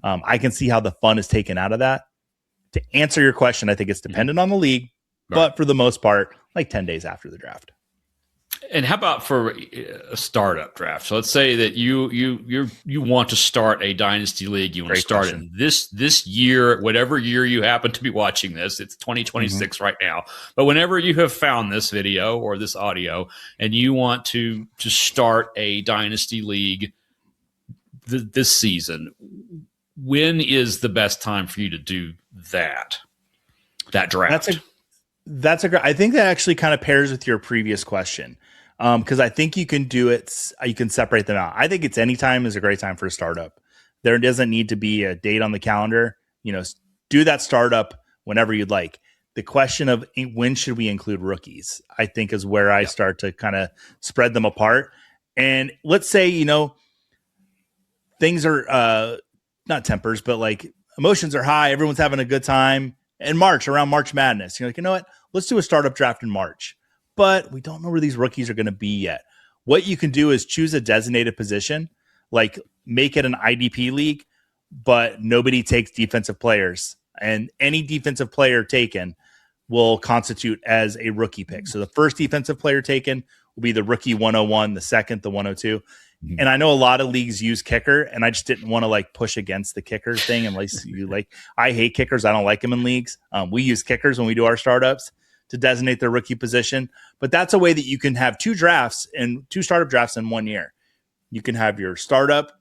I can see how the fun is taken out of that. To answer your question, I think it's dependent on the league, but for the most part, like 10 days after the draft. And how about for a startup draft? So let's say that you want to start a dynasty league. You want to start it this year, whatever year you happen to be watching this. It's 2026 right now. But whenever you have found this video or this audio and you want to start a dynasty league this season, when is the best time for you to do that draft? That's a great. I think that actually kind of pairs with your previous question. Because I think you can do it. You can separate them out. I think it's any time is a great time for a startup. There doesn't need to be a date on the calendar. Do that startup whenever you'd like. The question of when should we include rookies, I think, is where I start to kind of spread them apart. And let's say, things are not tempers, but like emotions are high. Everyone's having a good time. In March, around March Madness, you're like, you know what? Let's do a startup draft in March. But we don't know where these rookies are going to be yet. What you can do is choose a designated position, like make it an IDP league, but nobody takes defensive players. And any defensive player taken will constitute as a rookie pick. So the first defensive player taken will be the rookie 101, the second, the 102. Mm-hmm. And I know a lot of leagues use kicker, and I just didn't want to like push against the kicker thing. Unless you like, I hate kickers. I don't like them in leagues. We use kickers when we do our startups to designate their rookie position. But that's a way that you can have two startup drafts in 1 year. You can have your startup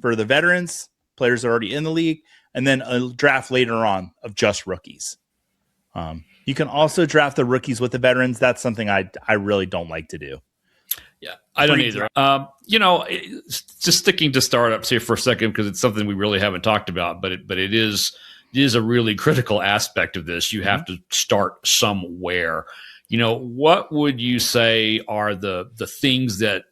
for the veterans, players that are already in the league, and then a draft later on of just rookies. You can also draft the rookies with the veterans. That's something I really don't like to do. Yeah, I don't either. Just sticking to startups here for a second, because it's something we really haven't talked about, but it is a really critical aspect of this. You have to start somewhere. What would you say are the things that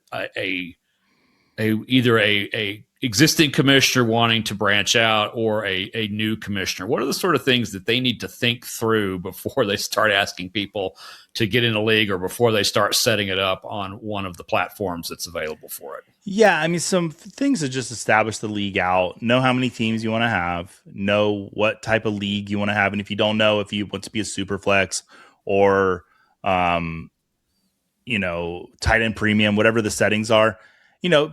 either a existing commissioner wanting to branch out or a new commissioner, what are the sort of things that they need to think through before they start asking people to get in a league or before they start setting it up on one of the platforms that's available for it? Yeah, I mean, some things to just establish the league out, know how many teams you want to have, know what type of league you want to have. And if you don't know if you want to be a super flex or, tight end premium, whatever the settings are,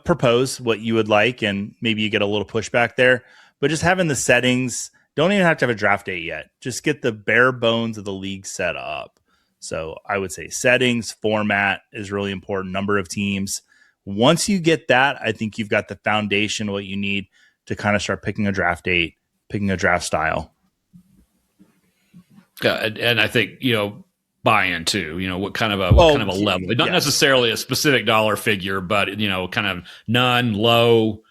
propose what you would like, and maybe you get a little pushback there. But just having the settings, don't even have to have a draft date yet. Just get the bare bones of the league set up. So I would say settings, format is really important, number of teams. Once you get that, I think you've got the foundation, what you need to kind of start picking a draft date, picking a draft style. And I think, buy-in too, what kind of a level, not necessarily a specific dollar figure, but, kind of none, low,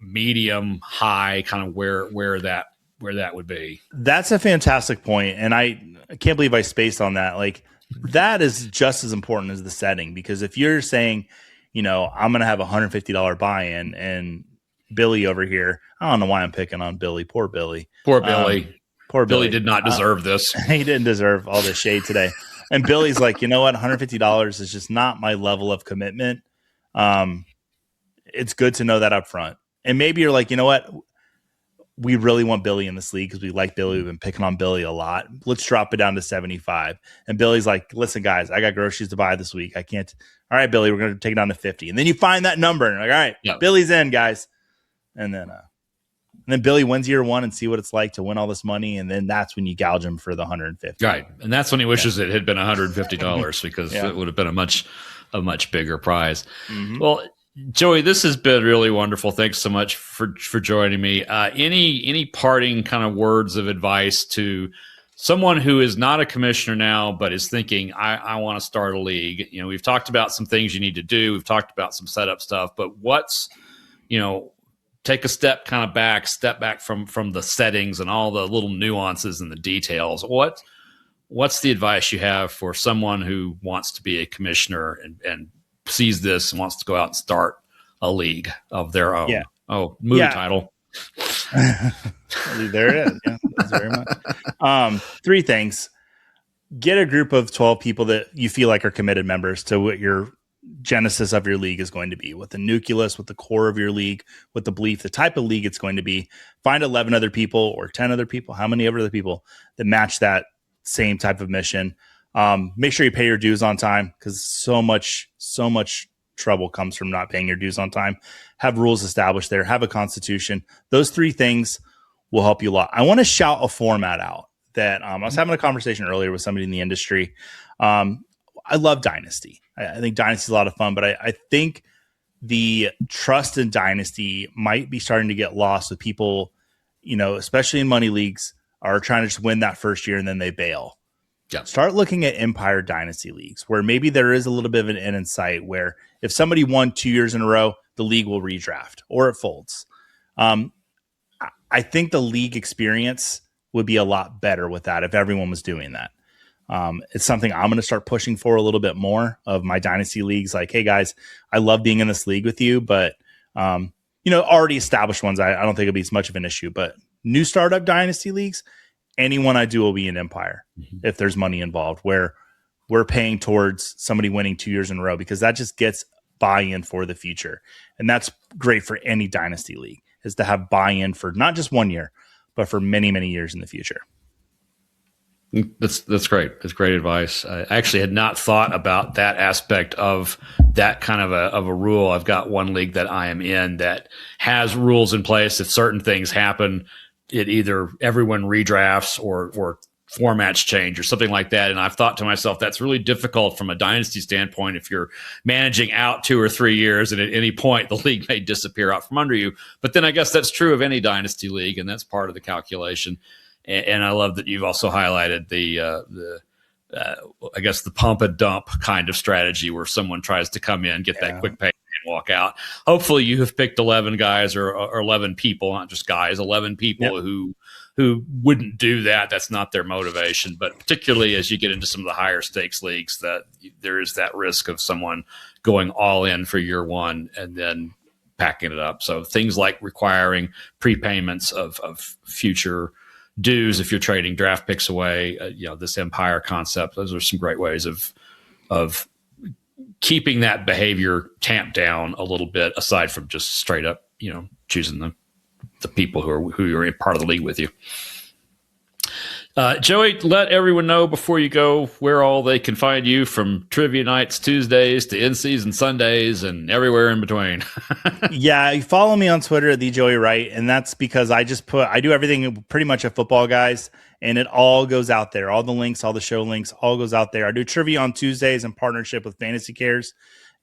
medium, high, kind of where that would be. That's a fantastic point. And I can't believe I spaced on that. Like, that is just as important as the setting, because if you're saying, I'm going to have $150 buy-in, and Billy over here, I don't know why I'm picking on Billy. Poor Billy. Poor Billy did not deserve this. He didn't deserve all this shade today. And Billy's like, you know what? $150 is just not my level of commitment. It's good to know that up front. And maybe you're like, you know what? We really want Billy in this league because we like Billy. We've been picking on Billy a lot. Let's drop it down to 75. And Billy's like, listen, guys, I got groceries to buy this week. I can't. All right, Billy, we're going to take it down to 50. And then you find that number and you're like, all right, Billy's in, guys. And then Billy wins year one and see what it's like to win all this money. And then that's when you gouge him for the 150. Right. And that's when he wishes it had been $150 because it would have been a much bigger prize. Mm-hmm. Well, Joey, this has been really wonderful. Thanks so much for joining me. Any parting kind of words of advice to someone who is not a commissioner now, but is thinking, I want to start a league? We've talked about some things you need to do. We've talked about some setup stuff, but what's, take a step back from the settings and all the little nuances and the details. What's the advice you have for someone who wants to be a commissioner and sees this and wants to go out and start a league of their own? Yeah. Oh, movie title. There it is. Yeah, thanks very much. 3 things. Get a group of 12 people that you feel like are committed members to what your genesis of your league is going to be, with the nucleus, with the core of your league, with the belief, the type of league it's going to be. Find 11 other people or 10 other people, how many other people that match that same type of mission. Make sure you pay your dues on time, because so much trouble comes from not paying your dues on time. Have rules established there, have a constitution. Those 3 things will help you a lot. I want to shout a format out that I was having a conversation earlier with somebody in the industry. I love Dynasty. I think Dynasty is a lot of fun, but I think the trust in Dynasty might be starting to get lost with people, especially in money leagues, are trying to just win that first year and then they bail. Yeah. Start looking at Empire Dynasty leagues, where maybe there is a little bit of an end in sight, where if somebody won 2 years in a row, the league will redraft or it folds. I think the league experience would be a lot better with that if everyone was doing that. It's something I'm going to start pushing for a little bit more of my Dynasty leagues. Like, hey guys, I love being in this league with you, but already established ones, I don't think it'll be as much of an issue. But new startup Dynasty leagues, anyone I do will be an Empire if there's money involved, where we're paying towards somebody winning 2 years in a row, because that just gets buy-in for the future. And that's great for any Dynasty league, is to have buy-in for not just 1 year, but for many, many years in the future. That's great. That's great advice. I actually had not thought about that aspect of that kind of a rule. I've got one league that I am in that has rules in place. If certain things happen, it either everyone redrafts or formats change or something like that. And I've thought to myself, that's really difficult from a Dynasty standpoint. If you're managing out 2 or 3 years and at any point the league may disappear out from under you. But then I guess that's true of any Dynasty league, and that's part of the calculation. And I love that you've also highlighted the I guess the pump and dump kind of strategy, where someone tries to come in, get that quick pay, and walk out. Hopefully you have picked 11 guys or 11 people, not just guys, 11 people who wouldn't do that. That's not their motivation. But particularly as you get into some of the higher stakes leagues, that there is that risk of someone going all in for year one and then packing it up. So things like requiring prepayments of future dues if you're trading draft picks away, this Empire concept, those are some great ways of keeping that behavior tamped down a little bit, aside from just straight up, choosing the people who are in part of the league with you. Joey, let everyone know before you go where all they can find you, from trivia nights Tuesdays to in-season Sundays and everywhere in between. Yeah, you follow me on Twitter at the Joey Wright, and that's because I do everything pretty much at Footballguys, and it all goes out there. All the links, all the show links, all goes out there. I do trivia on Tuesdays in partnership with Fantasy Cares,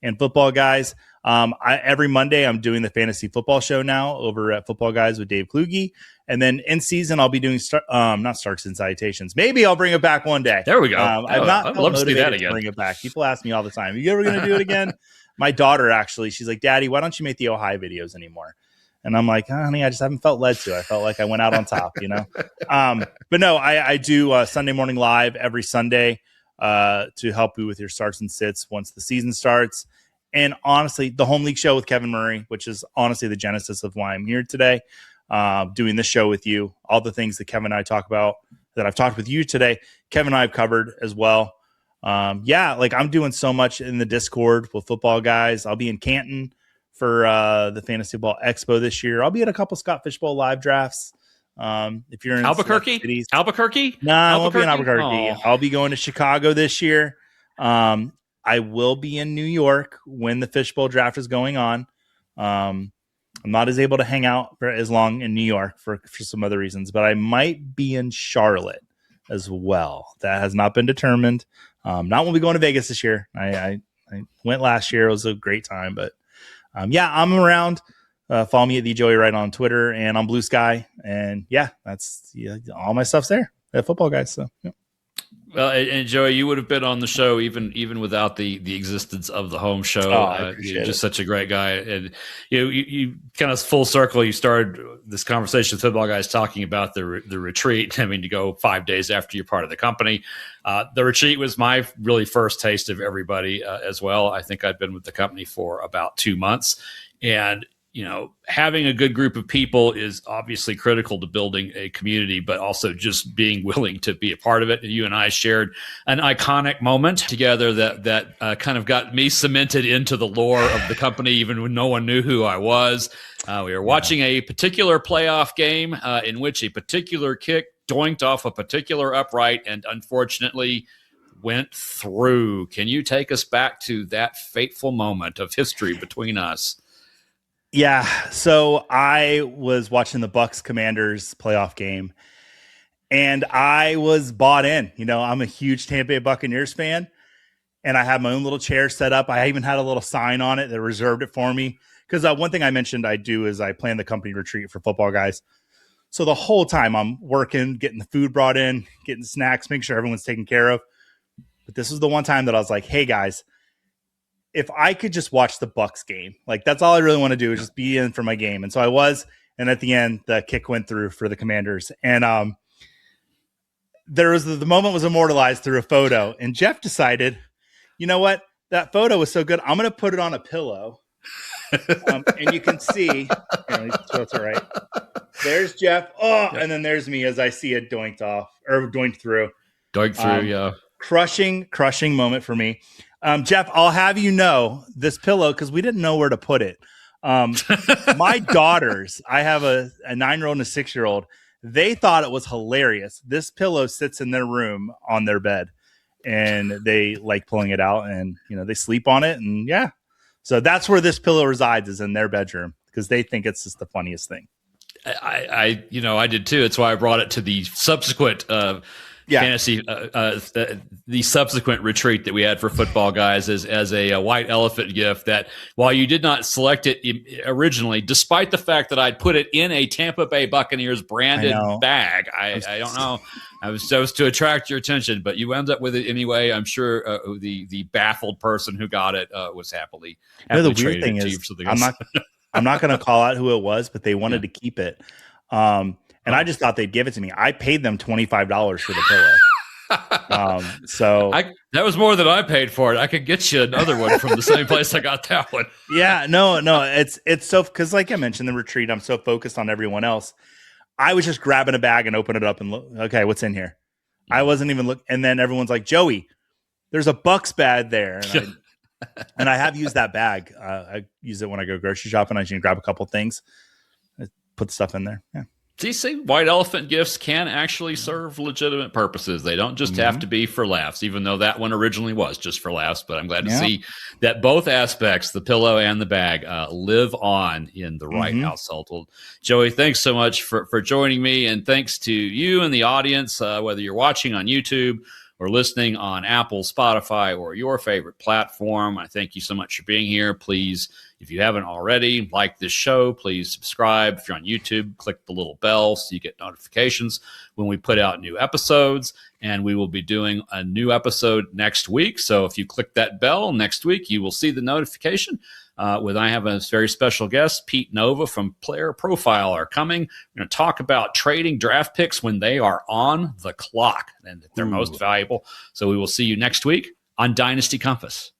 and Football Guys. Every Monday, I'm doing the fantasy football show now over at Football Guys with Dave Kluge. And then in season, I'll be doing not Starks and Citations. Maybe I'll bring it back one day. There we go. I'd love to see that again. Bring it back. People ask me all the time, "Are you ever going to do it again?" My daughter actually, she's like, "Daddy, why don't you make the Ohio videos anymore?" And I'm like, honey, I just haven't felt led to. I felt like I went out on top, But no, I do Sunday morning live every Sunday to help you with your starts and sits once the season starts. And honestly, the Home League show with Kevin Murray, which is honestly the genesis of why I'm here today, doing this show with you. All the things that Kevin and I talk about that I've talked with you today, Kevin and I have covered as well. I'm doing so much in the Discord with Football Guys. I'll be in Canton for the Fantasy Ball Expo this year. I'll be at a couple Scott Fishbowl live drafts. If you're in Albuquerque, no, I won't be in Albuquerque. Oh. I'll be going to Chicago this year. I will be in New York when the Fishbowl draft is going on. I'm not as able to hang out for as long in New York for some other reasons, but I might be in Charlotte as well. That has not been determined. Not when we go to Vegas this year. I went last year. It was a great time, but I'm around. Follow me at the Joey Wright on Twitter and on Blue Sky. And that's all my stuff's there at Football Guys. So, yeah. Well, and Joey, you would have been on the show even without the existence of the home show. You're just such a great guy, and you kind of full circle. You started this conversation with Football Guys talking about the retreat. I mean, to go 5 days after you're part of the company. The retreat was my really first taste of everybody as well. I think I'd been with the company for about 2 months, and having a good group of people is obviously critical to building a community, but also just being willing to be a part of it. And you and I shared an iconic moment together that kind of got me cemented into the lore of the company, even when no one knew who I was. We were watching a particular playoff game in which a particular kick doinked off a particular upright and unfortunately went through. Can you take us back to that fateful moment of history between us? Yeah, so I was watching the Bucks Commanders playoff game, and I was bought in. I'm a huge Tampa Bay Buccaneers fan, and I had my own little chair set up. I even had a little sign on it that reserved it for me. Because one thing I mentioned I do is I plan the company retreat for Football Guys. So the whole time I'm working, getting the food brought in, getting snacks, making sure everyone's taken care of. But this was the one time that I was like, hey, guys, if I could just watch the Bucks game, that's all I really want to do is just be in for my game. And so I was, and at the end, the kick went through for the Commanders. And there was the moment was immortalized through a photo. And Jeff decided, you know what? That photo was so good. I'm going to put it on a pillow. And you can see, that's all right. There's Jeff. And then there's me as I see it doinked through. Doinked through, yeah. Crushing moment for me. Jeff, I'll have you know this pillow, because we didn't know where to put it. My daughters, I have a 9-year-old and a 6-year-old. They thought it was hilarious. This pillow sits in their room on their bed, and they like pulling it out, and they sleep on it. And so that's where this pillow resides, is in their bedroom, because they think it's just the funniest thing. I did too. It's why I brought it to the subsequent fantasy, the subsequent retreat that we had for Football Guys as a white elephant gift, that while you did not select it originally, despite the fact that I'd put it in a Tampa Bay Buccaneers branded bag, I don't know. I was to attract your attention, but you wound up with it anyway. I'm sure the baffled person who got it was happily the weird thing is, I'm not going to call out who it was, but they wanted to keep it. And I just thought they'd give it to me. I paid them $25 for the pillow. That was more than I paid for it. I could get you another one from the same place I got that one. Yeah, no. It's so, because like I mentioned, the retreat, I'm so focused on everyone else. I was just grabbing a bag and opening it up and look, okay, what's in here? I wasn't even looking. And then everyone's like, Joey, there's a Bucks bag there. And I have used that bag. I use it when I go grocery shopping. I can grab a couple things, put the stuff in there. Yeah. See, white elephant gifts can actually serve legitimate purposes. They don't just have to be for laughs, even though that one originally was just for laughs. But I'm glad to see that both aspects, the pillow and the bag, live on in the Wright household. Well, Joey, thanks so much for joining me. And thanks to you and the audience, whether you're watching on YouTube or listening on Apple, Spotify, or your favorite platform, I thank you so much for being here. Please, if you haven't already, like this show, please subscribe. If you're on YouTube, click the little bell so you get notifications when we put out new episodes. And we will be doing a new episode next week. So if you click that bell next week, you will see the notification. I have a very special guest, Pete Nova from Player Profile, are coming. We're going to talk about trading draft picks when they are on the clock and they're most valuable. So we will see you next week on Dynasty Compass.